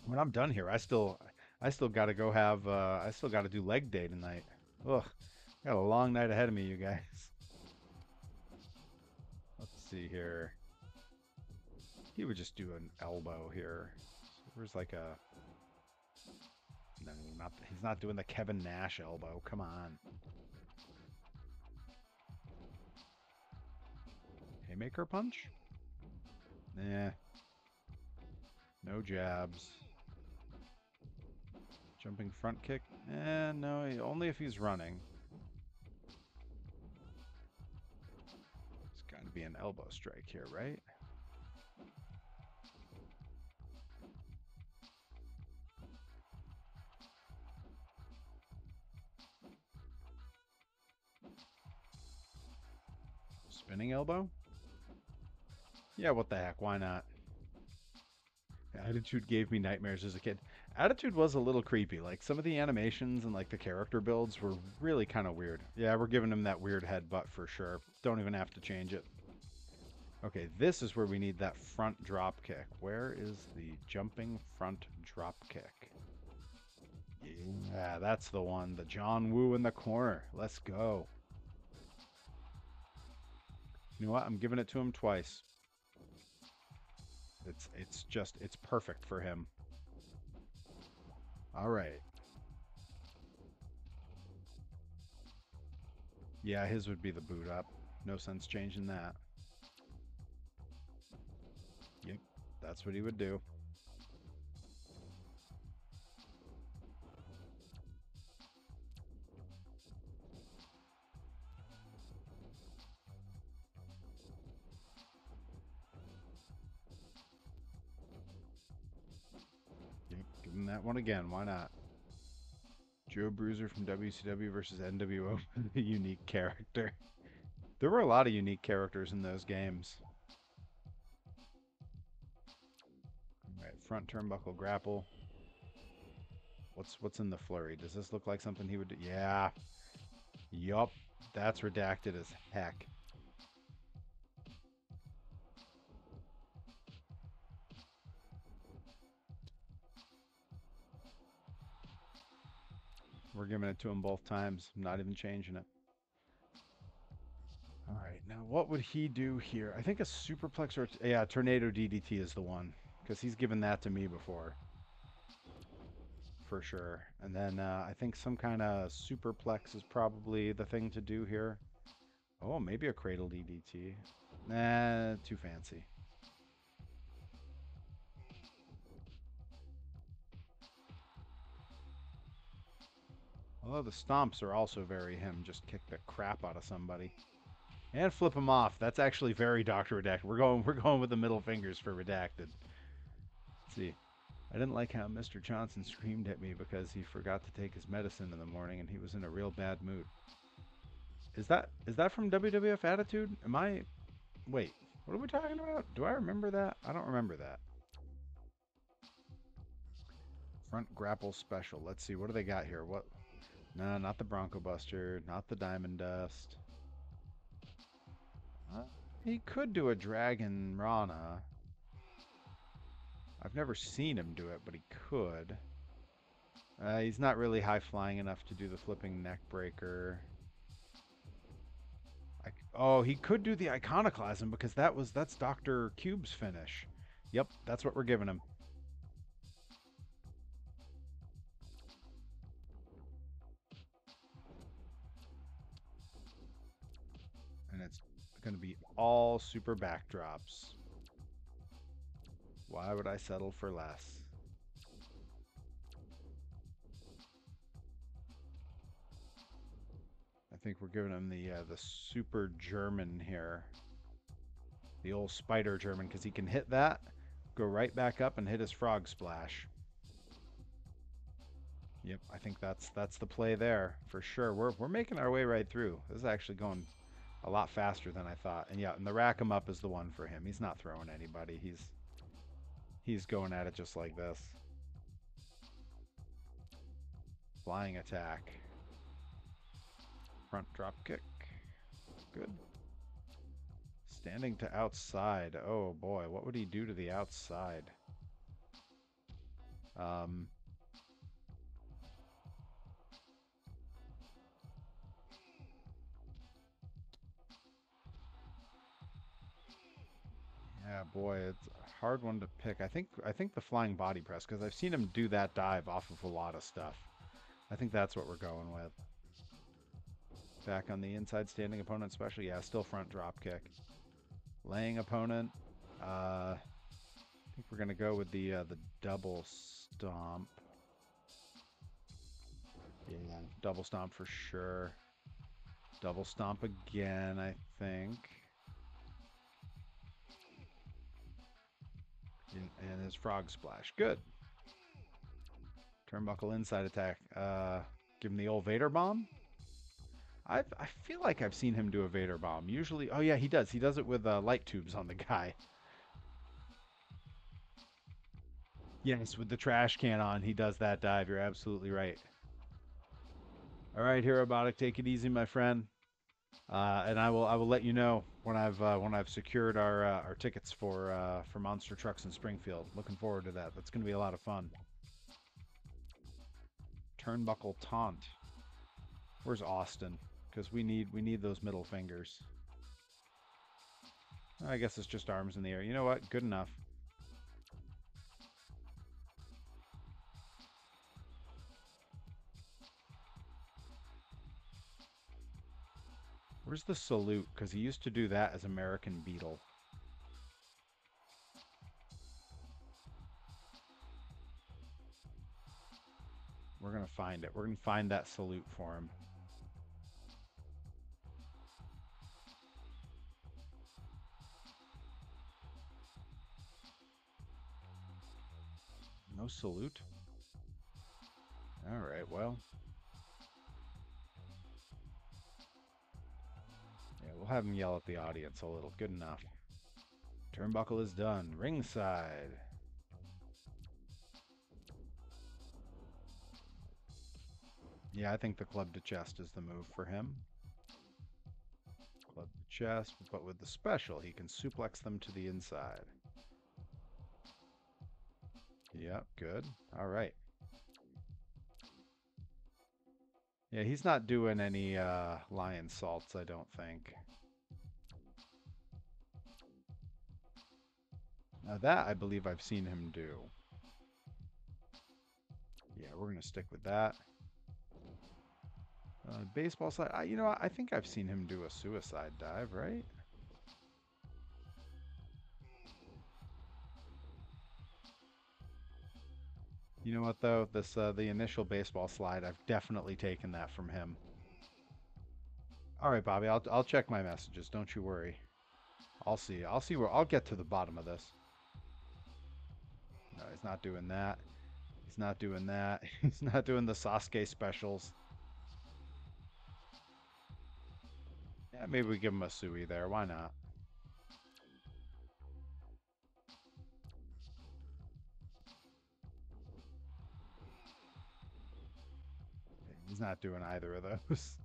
When I'm done here, I still got to go have, I still got to do leg day tonight. Ugh, got a long night ahead of me, you guys. Let's see here. He would just do an elbow here. So there's like a, no, he's not doing the Kevin Nash elbow. Come on. Haymaker punch? Nah. No jabs. Jumping front kick? No, only if he's running. It's got to be an elbow strike here, right? Spinning elbow? Yeah, what the heck? Why not? Attitude gave me nightmares as a kid. Attitude was a little creepy. Like some of the animations and like the character builds were really kind of weird. Yeah, we're giving him that weird headbutt for sure. Don't even have to change it. Okay, this is where we need that front drop kick. Where is the jumping front drop kick? Yeah, that's the one. The John Woo in the corner. Let's go. You know what? I'm giving it to him twice. It's perfect for him. All right. Yeah, his would be the boot up. No sense changing that. Yep, that's what he would do. Yep, give him that one again. Why not? Joe Bruiser from WCW versus NWO, a unique character. There were a lot of unique characters in those games. All right, front turnbuckle grapple. What's in the flurry? Does this look like something he would do? Yeah. Yup. That's redacted as heck. We're giving it to him both times. I'm not even changing it. All right, now what would he do here? I think a superplex or yeah, tornado DDT is the one because he's given that to me before, for sure. And then I think some kind of superplex is probably the thing to do here. Oh, maybe a cradle DDT. Nah, too fancy. Although the stomps are also very him. Just kick the crap out of somebody and flip him off. That's actually very Dr. Redacted. We're going with the middle fingers for Redacted. Let's see. I didn't like how Mr. Johnson screamed at me because he forgot to take his medicine in the morning and he was in a real bad mood. Is that from WWF Attitude? Am I Wait, what are we talking about? Do I remember that? I don't remember that. Front grapple special. Let's see. What do they got here? What? No, not the Bronco Buster. Not the Diamond Dust. Uh, he could do a Dragon Rana. I've never seen him do it, but he could. He's not really high flying enough to do the flipping neck breaker. Oh, he could do the Iconoclasm because that's Dr. Cube's finish. Yep, that's what we're giving him. And it's going to be all super backdrops. Why would I settle for less? I think we're giving him the super German here. The old spider German, because he can hit that, go right back up and hit his frog splash. Yep, I think that's the play there for sure. We're making our way right through. This is actually going a lot faster than I thought. And yeah, and the rack 'em up is the one for him. He's not throwing anybody. He's going at it just like this. Flying attack. Front drop kick. Good. Standing to outside. Oh boy, what would he do to the outside? Um, yeah, boy, it's a hard one to pick. I think the flying body press because I've seen him do that dive off of a lot of stuff. I think that's what we're going with. Back on the inside, standing opponent special. Yeah, still front drop kick. Laying opponent. I think we're gonna go with the double stomp. Yeah, double stomp for sure. Double stomp again, I think. And his frog splash. Good. Turnbuckle inside attack. Give him the old Vader bomb. I feel like I've seen him do a Vader bomb. Usually, oh yeah, he does. He does it with light tubes on the guy. Yes, with the trash can on, he does that dive. You're absolutely right. All right, Herobotic, take it easy, my friend. And I will let you know when I've secured our tickets for Monster Trucks in Springfield. Looking forward to that. That's going to be a lot of fun. Turnbuckle taunt. Where's Austin? Because we need those middle fingers. I guess it's just arms in the air. You know what? Good enough. Where's the salute? Because he used to do that as American Beetle. We're going to find it. We're going to find that salute for him. No salute? All right, well. Yeah, we'll have him yell at the audience a little. Good enough. Turnbuckle is done. Ringside. Yeah, I think the club to chest is the move for him. Club to chest, but with the special, he can suplex them to the inside. Yep, good. All right. Yeah, he's not doing any lion salts, I don't think. Now that I believe I've seen him do. Yeah, we're gonna stick with that. Baseball slide. You know what? I think I've seen him do a suicide dive, right? You know what though? This the initial baseball slide. I've definitely taken that from him. All right, Bobby. I'll check my messages. Don't you worry. I'll see. I'll see where I'll get to the bottom of this. No, he's not doing that. He's not doing that. He's not doing the Sasuke specials. Yeah, maybe we give him a Sui there. Why not? He's not doing either of those.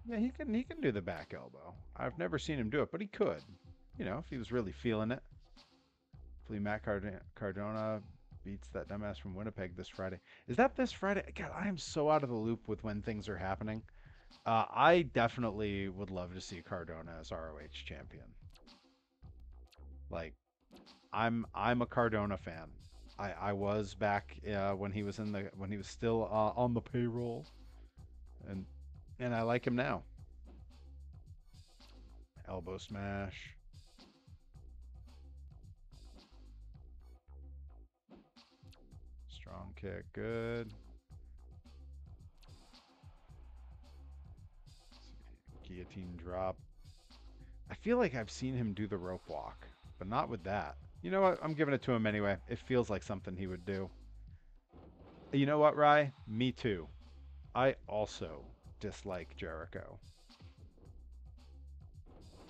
Yeah, he can do the back elbow. I've never seen him do it, but he could. You know, if he was really feeling it. Hopefully Cardona beats that dumbass from Winnipeg this Friday. Is that this Friday? God, I am so out of the loop with when things are happening. I definitely would love to see Cardona as ROH champion. Like, I'm a Cardona fan. I was back when he was when he was still on the payroll, and I like him now. Elbow smash. Strong kick, good. Guillotine drop. I feel like I've seen him do the rope walk, but not with that. You know what? I'm giving it to him anyway. It feels like something he would do. You know what, Rye? Me too. I also dislike Jericho.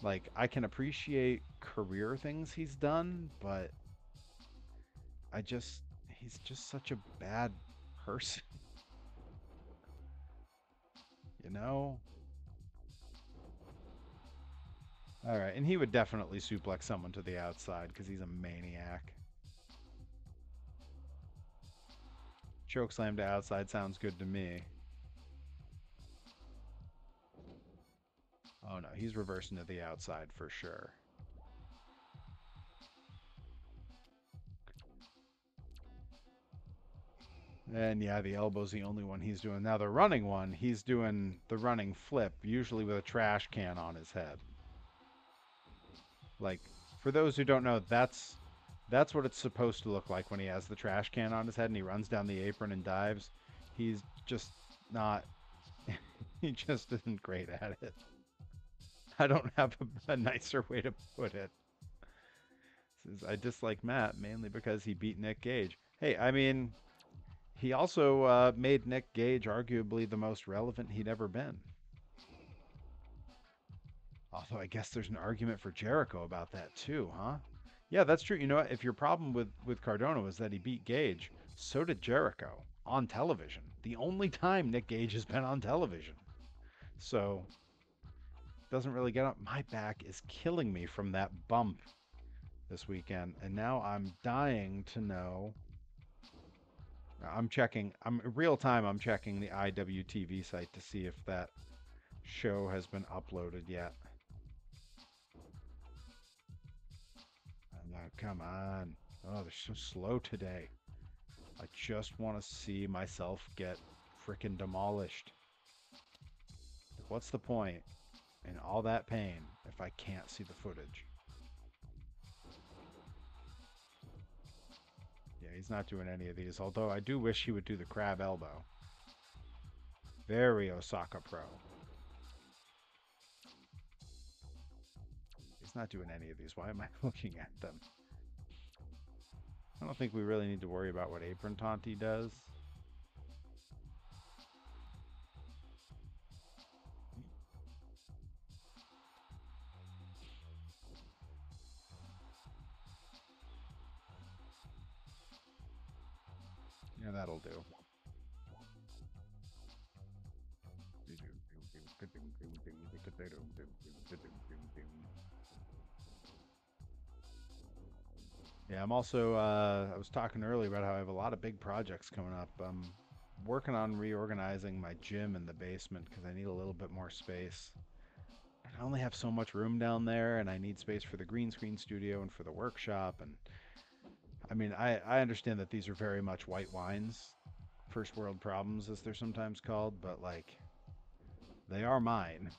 Like, I can appreciate career things he's done, but he's just such a bad person, you know? All right, and he would definitely suplex someone to the outside because he's a maniac. Choke slam to outside sounds good to me. Oh no, he's reversing to the outside for sure. And yeah, the elbow's the only one he's doing. Now the running one, he's doing the running flip, usually with a trash can on his head. Like, for those who don't know, that's what it's supposed to look like when he has the trash can on his head and he runs down the apron and dives. He's just not he just isn't great at it. I don't have a nicer way to put it. I dislike Matt mainly because he beat Nick Gage. Hey, I mean, he also made Nick Gage arguably the most relevant he'd ever been. Although I guess there's an argument for Jericho about that too, huh? Yeah, that's true. You know what? If your problem with Cardona was that he beat Gage, so did Jericho on television. The only time Nick Gage has been on television. So, doesn't really get up. My back is killing me from that bump this weekend, and now I'm dying to know. I'm checking. I'm real time. I'm checking the IWTV site to see if that show has been uploaded yet. Come on. Oh, they're so slow today. I just want to see myself get freaking demolished. What's the point in all that pain if I can't see the footage? Yeah, he's not doing any of these, although I do wish he would do the crab elbow. Very Osaka Pro. He's not doing any of these. Why am I looking at them? I don't think we really need to worry about what apron taunt he does. Yeah, that'll do. Yeah, I'm also, I was talking earlier about how I have a lot of big projects coming up. I'm working on reorganizing my gym in the basement because I need a little bit more space. I only have so much room down there, and I need space for the green screen studio and for the workshop. And I mean, I understand that these are very much white wines, first world problems, as they're sometimes called, but like, they are mine.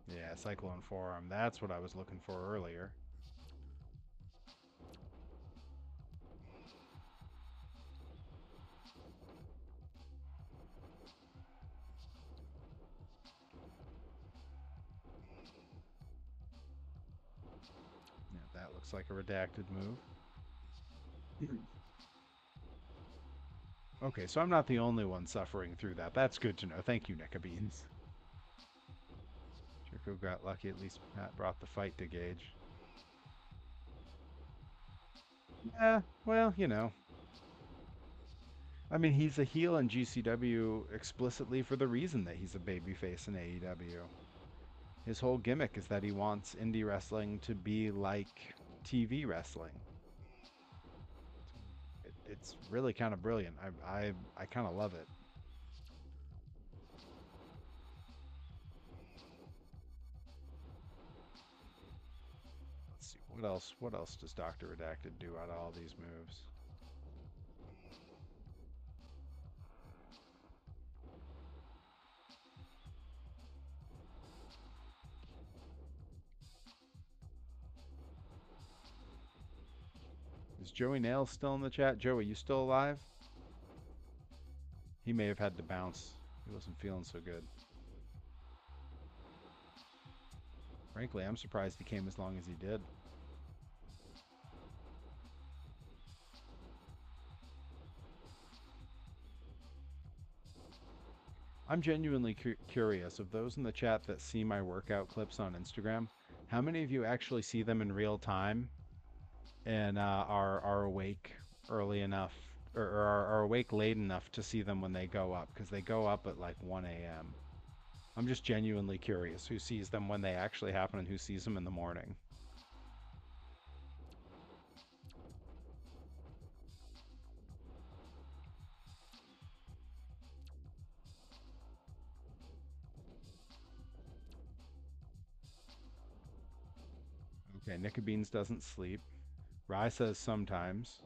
Yeah, Cyclone Forum. That's what I was looking for earlier. Yeah, that looks like a redacted move. Okay, so I'm not the only one suffering through that. That's good to know. Thank you, Nickabeans. Chico got lucky. At least Matt brought the fight to Gage. Yeah, well, you know. I mean, he's a heel in GCW explicitly for the reason that he's a babyface in AEW. His whole gimmick is that he wants indie wrestling to be like TV wrestling. It's really kind of brilliant. I kind of love it. Let's see what else. What else does Doctor Redacted do out of all these moves? Is Joey Nails still in the chat? Joey, you still alive? He may have had to bounce. He wasn't feeling so good. Frankly, I'm surprised he came as long as he did. I'm genuinely curious of those in the chat that see my workout clips on Instagram. How many of you actually see them in real time and are awake early enough or are awake late enough to see them when they go up? Because they go up at like 1 a.m. I'm just genuinely curious who sees them when they actually happen and who sees them in the morning. Okay, Nickabeans doesn't sleep. Rye says sometimes.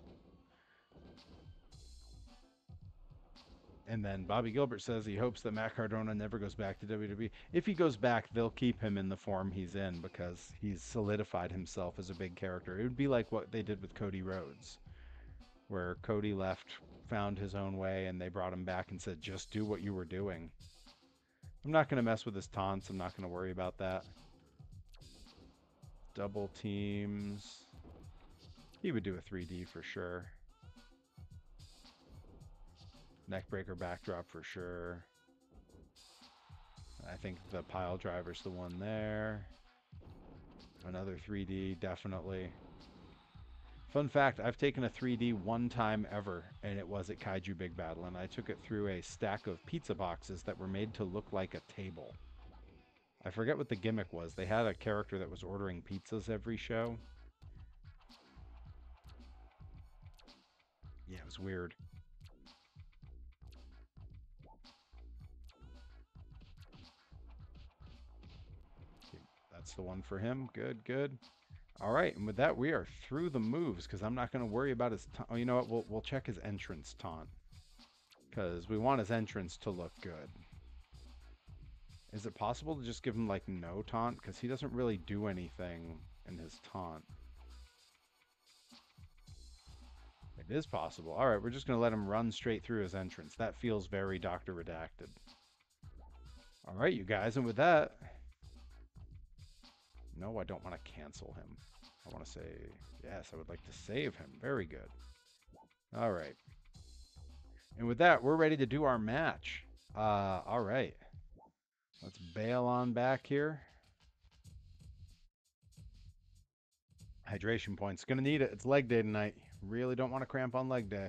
And then Bobby Gilbert says he hopes that Matt Cardona never goes back to WWE. If he goes back, they'll keep him in the form he's in because he's solidified himself as a big character. It would be like what they did with Cody Rhodes, where Cody left, found his own way, and they brought him back and said, just do what you were doing. I'm not going to mess with his taunts. I'm not going to worry about that. Double teams. He would do a 3D for sure. Neckbreaker backdrop for sure. I think the pile driver's the one there. Another 3D, definitely. Fun fact, I've taken a 3D one time ever, and it was at Kaiju Big Battle, and I took it through a stack of pizza boxes that were made to look like a table. I forget what the gimmick was. They had a character that was ordering pizzas every show. Yeah, it was weird. That's the one for him. Good, good. All right, and with that, we are through the moves because I'm not going to worry about his. Oh, you know what? We'll check his entrance taunt because we want his entrance to look good. Is it possible to just give him like no taunt because he doesn't really do anything in his taunt? It is possible. All right, we're just going to let him run straight through his entrance. That feels very Dr. Redacted. All right, you guys, and with that, no, I don't want to cancel him. I want to say yes. I would like to save him. Very good. All right. And with that, we're ready to do our match. All right. Let's bail on back here. Hydration points. Gonna need it. It's leg day tonight. Really don't want to cramp on leg day.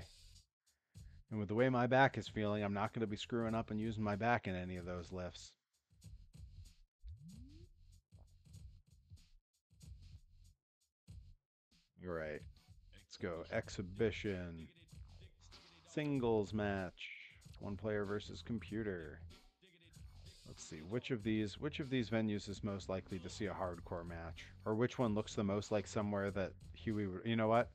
And with the way my back is feeling, I'm not going to be screwing up and using my back in any of those lifts. You're right. Let's go. Exhibition. Singles match. One player versus computer. Let's see. Which of these venues is most likely to see a hardcore match? Or which one looks the most like somewhere that Huey would, you know what?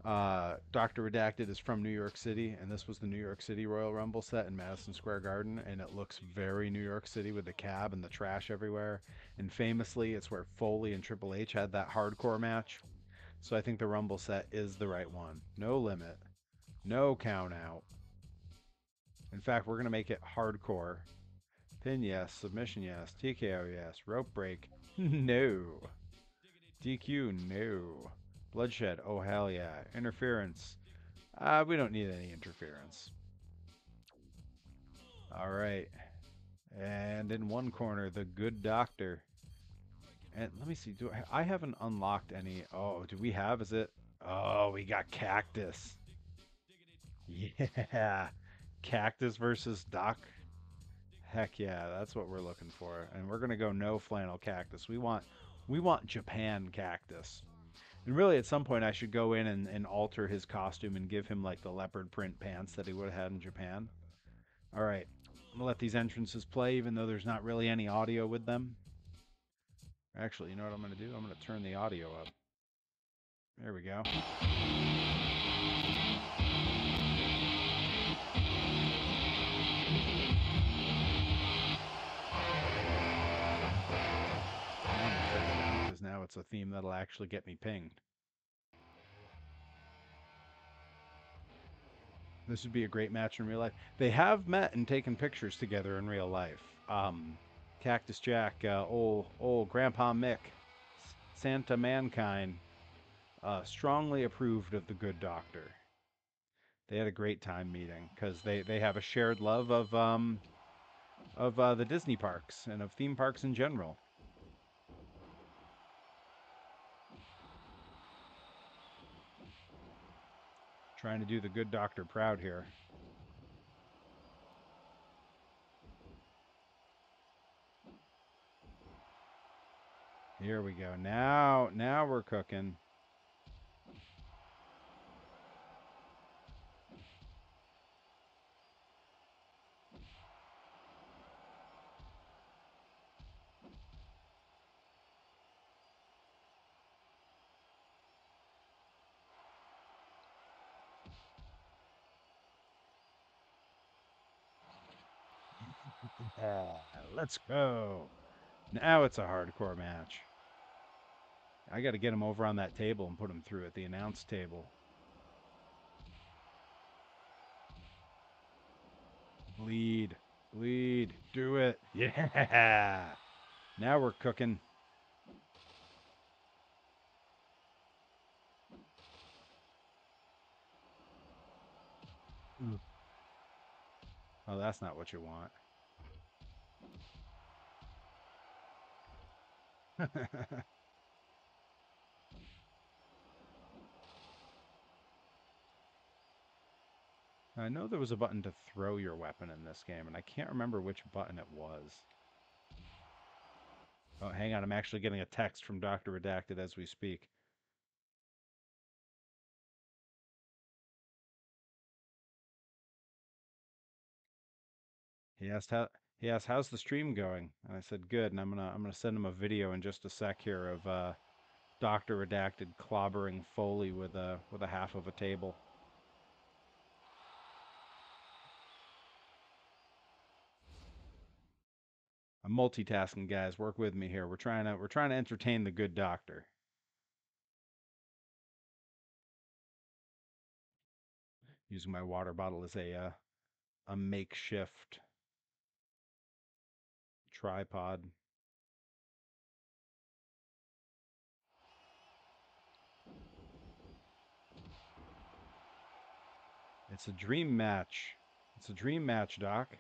Dr. Redacted is from New York City, and this was the New York City Royal Rumble set in Madison Square Garden, and it looks very New York City with the cab and the trash everywhere. And famously, it's where Foley and Triple H had that hardcore match. So I think the Rumble set is the right one. No limit, no count out. In fact, we're going to make it hardcore. Pin yes, submission yes, TKO yes, rope break no, DQ no, bloodshed oh hell yeah, interference. We don't need any interference. All right. And in one corner, the good doctor. And let me see. Do I haven't unlocked any? Oh, do we have? Is it? Oh, we got Cactus. Yeah. Cactus versus Doc. Heck yeah, that's what we're looking for. And we're gonna go no flannel cactus. We want Japan cactus. And really at some point I should go in and alter his costume and give him like the leopard print pants that he would have had in Japan. All right. I'm gonna let these entrances play even though there's not really any audio with them. Actually, you know what I'm gonna do? I'm gonna turn the audio up. There we go. Because now it's a theme that'll actually get me pinged. This would be a great match in real life. They have met and taken pictures together in real life. Cactus Jack, old Grandpa Mick, Santa Mankind, strongly approved of the Good Doctor. They had a great time meeting because they have a shared love of the Disney parks and of theme parks in general. Trying to do the Good Doctor proud here. Here we go. Now we're cooking. Let's go. Now it's a hardcore match. I got to get him over on that table and put him through at the announce table. Bleed. Bleed. Do it. Yeah. Now we're cooking. Oh, that's not what you want. I know there was a button to throw your weapon in this game, and I can't remember which button it was. Oh, hang on. I'm actually getting a text from Dr. Redacted as we speak. He asked how's the stream going? And I said good, and I'm gonna send him a video in just a sec here of Dr. Redacted clobbering Foley with a half of a table. I'm multitasking, guys. Work with me here. We're trying to entertain the good doctor. Using my water bottle as a makeshift tripod. It's a dream match. It's a dream match, Doc.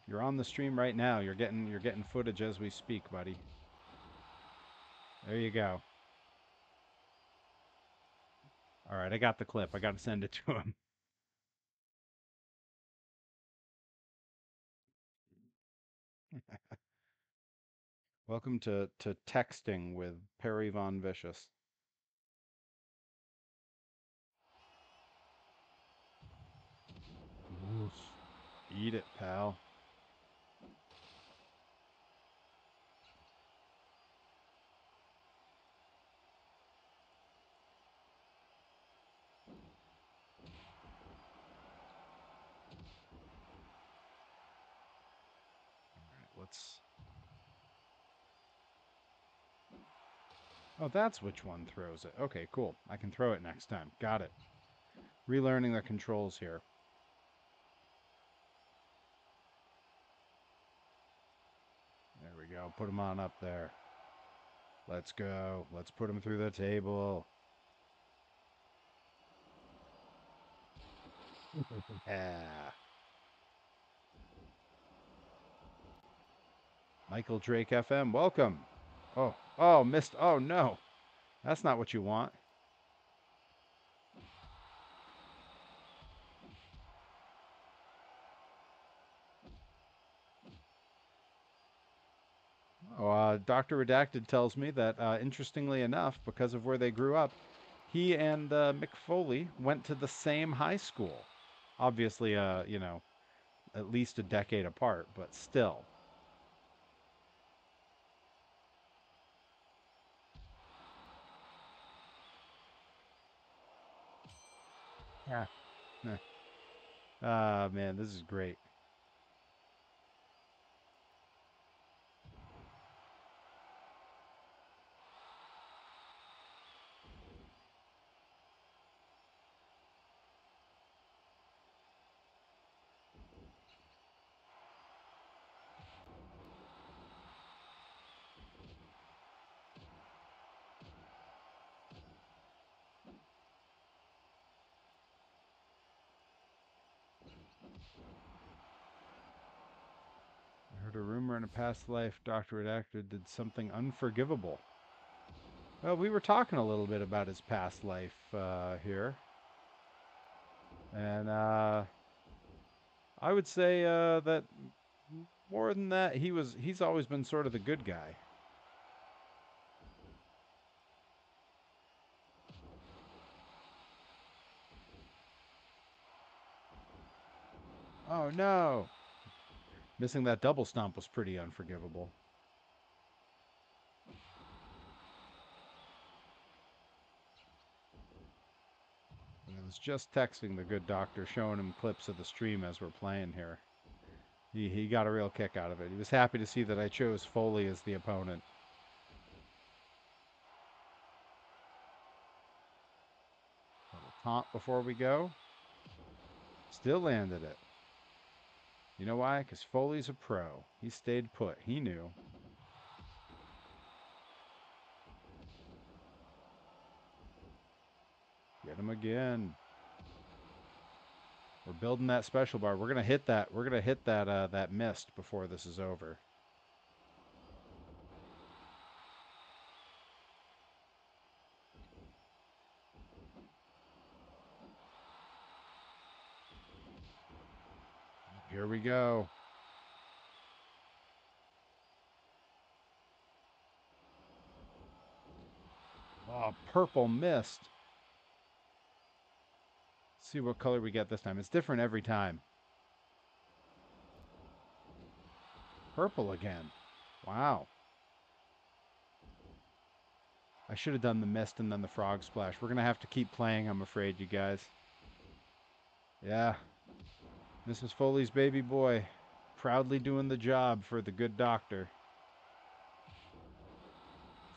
You're on the stream right now. You're getting footage as we speak, buddy. There you go. All right, I got the clip. I got to send it to him. Welcome to texting with Perry Von Vicious. Oof. Eat it, pal. All right, let's. Oh, that's which one throws it. Okay, cool. I can throw it next time. Got it. Relearning the controls here. There we go. Put him on up there. Let's go. Let's put him through the table. Yeah. Michael Drake FM, welcome. Oh, missed. Oh, no. That's not what you want. Oh, Dr. Redacted tells me that, interestingly enough, because of where they grew up, he and Mick Foley went to the same high school. Obviously, at least a decade apart, but still. Yeah. Ah, man, this is great. I heard a rumor in a past life Dr. Redacted did something unforgivable. Well, we were talking a little bit about his past life here, and I would say that more than that, he's always been sort of the good guy. Oh no! Missing that double stomp was pretty unforgivable. And I was just texting the good doctor, showing him clips of the stream as we're playing here. He got a real kick out of it. He was happy to see that I chose Foley as the opponent. Little taunt before we go. Still landed it. You know why? Because Foley's a pro. He stayed put. He knew. Get him again. We're building that special bar. We're gonna hit that. We're gonna hit that mist before this is over. Here we go. Oh, purple mist. See what color we get this time. It's different every time. Purple again. Wow. I should have done the mist and then the frog splash. We're gonna have to keep playing, I'm afraid, you guys. Yeah. Mrs. Foley's baby boy. Proudly doing the job for the good doctor.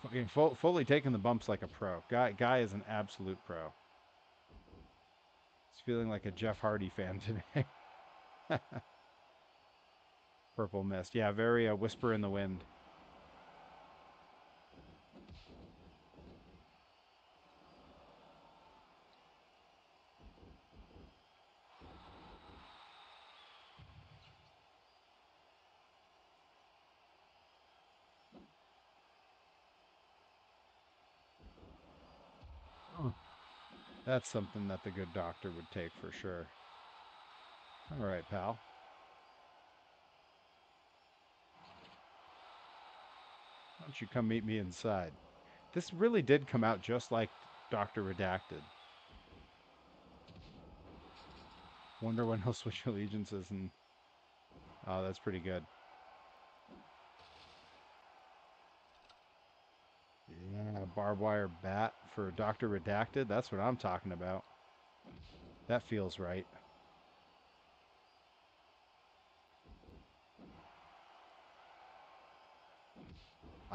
Fucking Foley taking the bumps like a pro. Guy is an absolute pro. He's feeling like a Jeff Hardy fan today. Purple mist. Yeah, very whisper in the wind. That's something that the good doctor would take for sure. All right, pal. don't you come meet me inside? This really did come out just like Dr. Redacted. Wonder when he'll switch allegiances and... Oh, that's pretty good. Yeah, barbed wire bat for Dr. Redacted. That's what I'm talking about. That feels right.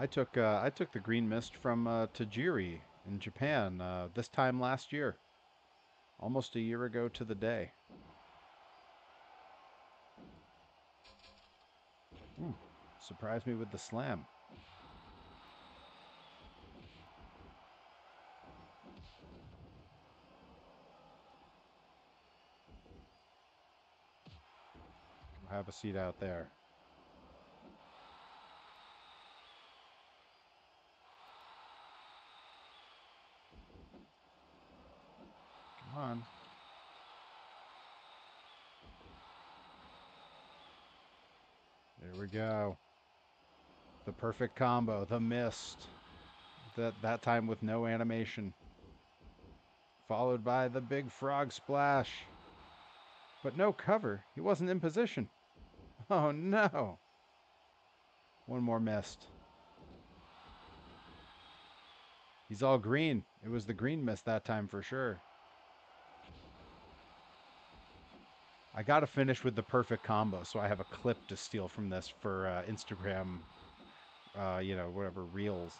I took the green mist from Tajiri in Japan this time last year, almost a year ago to the day. Ooh, surprised me with the slam. Have a seat out there. Come on. There we go. The perfect combo, the mist. That time with no animation. Followed by the big frog splash. But no cover. He wasn't in position. Oh no. One more mist. He's all green. It was the green mist that time for sure. I got to finish with the perfect combo, so I have a clip to steal from this for Instagram, whatever, reels.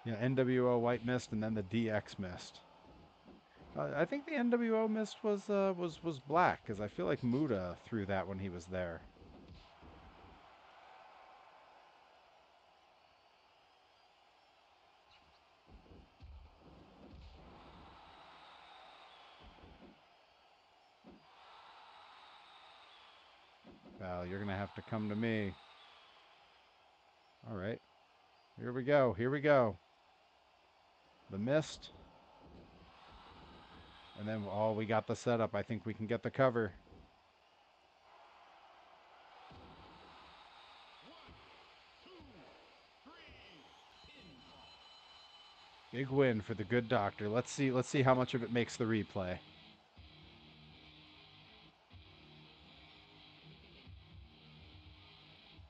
Yeah, NWO white mist and then the DX mist. I think the NWO mist was black because I feel like Muda threw that when he was there. Pal, you're gonna have to come to me. All right, here we go. Here we go. The mist. And then, oh, we got the setup. I think we can get the cover. Big win for the good doctor. Let's see how much of it makes the replay.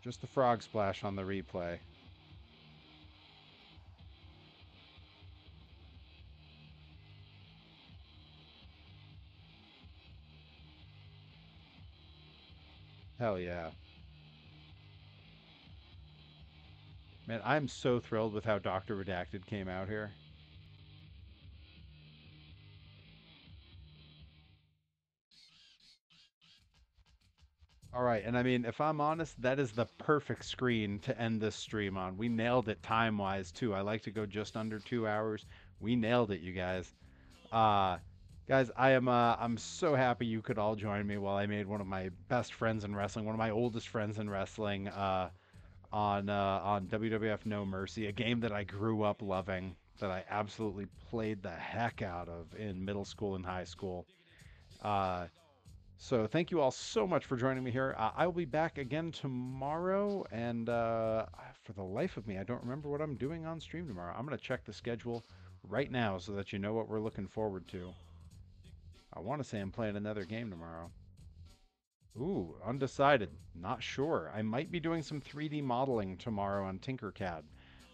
Just the frog splash on the replay. Hell yeah. Man, I'm so thrilled with how Dr. Redacted came out here. All right, and I mean, if I'm honest, that is the perfect screen to end this stream on. We nailed it time-wise too. I like to go just under 2 hours. We nailed it, you guys. Uh, guys, I'm so happy you could all join me while I made one of my best friends in wrestling, one of my oldest friends in wrestling, on WWF No Mercy, a game that I grew up loving, that I absolutely played the heck out of in middle school and high school. Uh, so thank you all so much for joining me here. I will be back again tomorrow, and for the life of me, I don't remember what I'm doing on stream tomorrow. I'm going to check the schedule right now so that you know what we're looking forward to. I want to say I'm playing another game tomorrow. Ooh, undecided. Not sure. I might be doing some 3D modeling tomorrow on Tinkercad.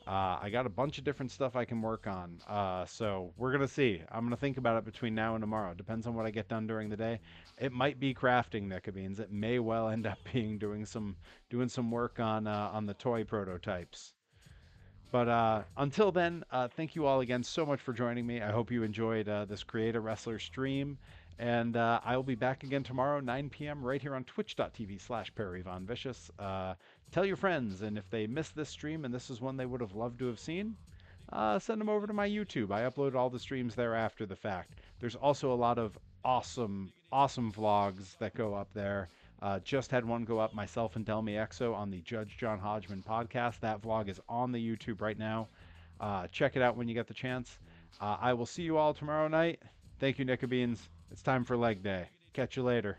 I got a bunch of different stuff I can work on. So we're going to see. I'm going to think about it between now and tomorrow. Depends on what I get done during the day. It might be crafting Nickabeans. It may well end up being doing some work on the toy prototypes. But until then, thank you all again so much for joining me. I hope you enjoyed this Create a Wrestler stream. And I will be back again tomorrow, 9 p.m. right here on twitch.tv/PerryVonVicious. Tell your friends, and if they missed this stream and this is one they would have loved to have seen, send them over to my YouTube. I upload all the streams there after the fact. There's also a lot of awesome, awesome vlogs that go up there. Just had one go up, myself and Delmi Exo on the Judge John Hodgman podcast. That vlog is on the YouTube right now. Check it out when you get the chance. I will see you all tomorrow night. Thank you, Nickabeans. It's time for leg day. Catch you later.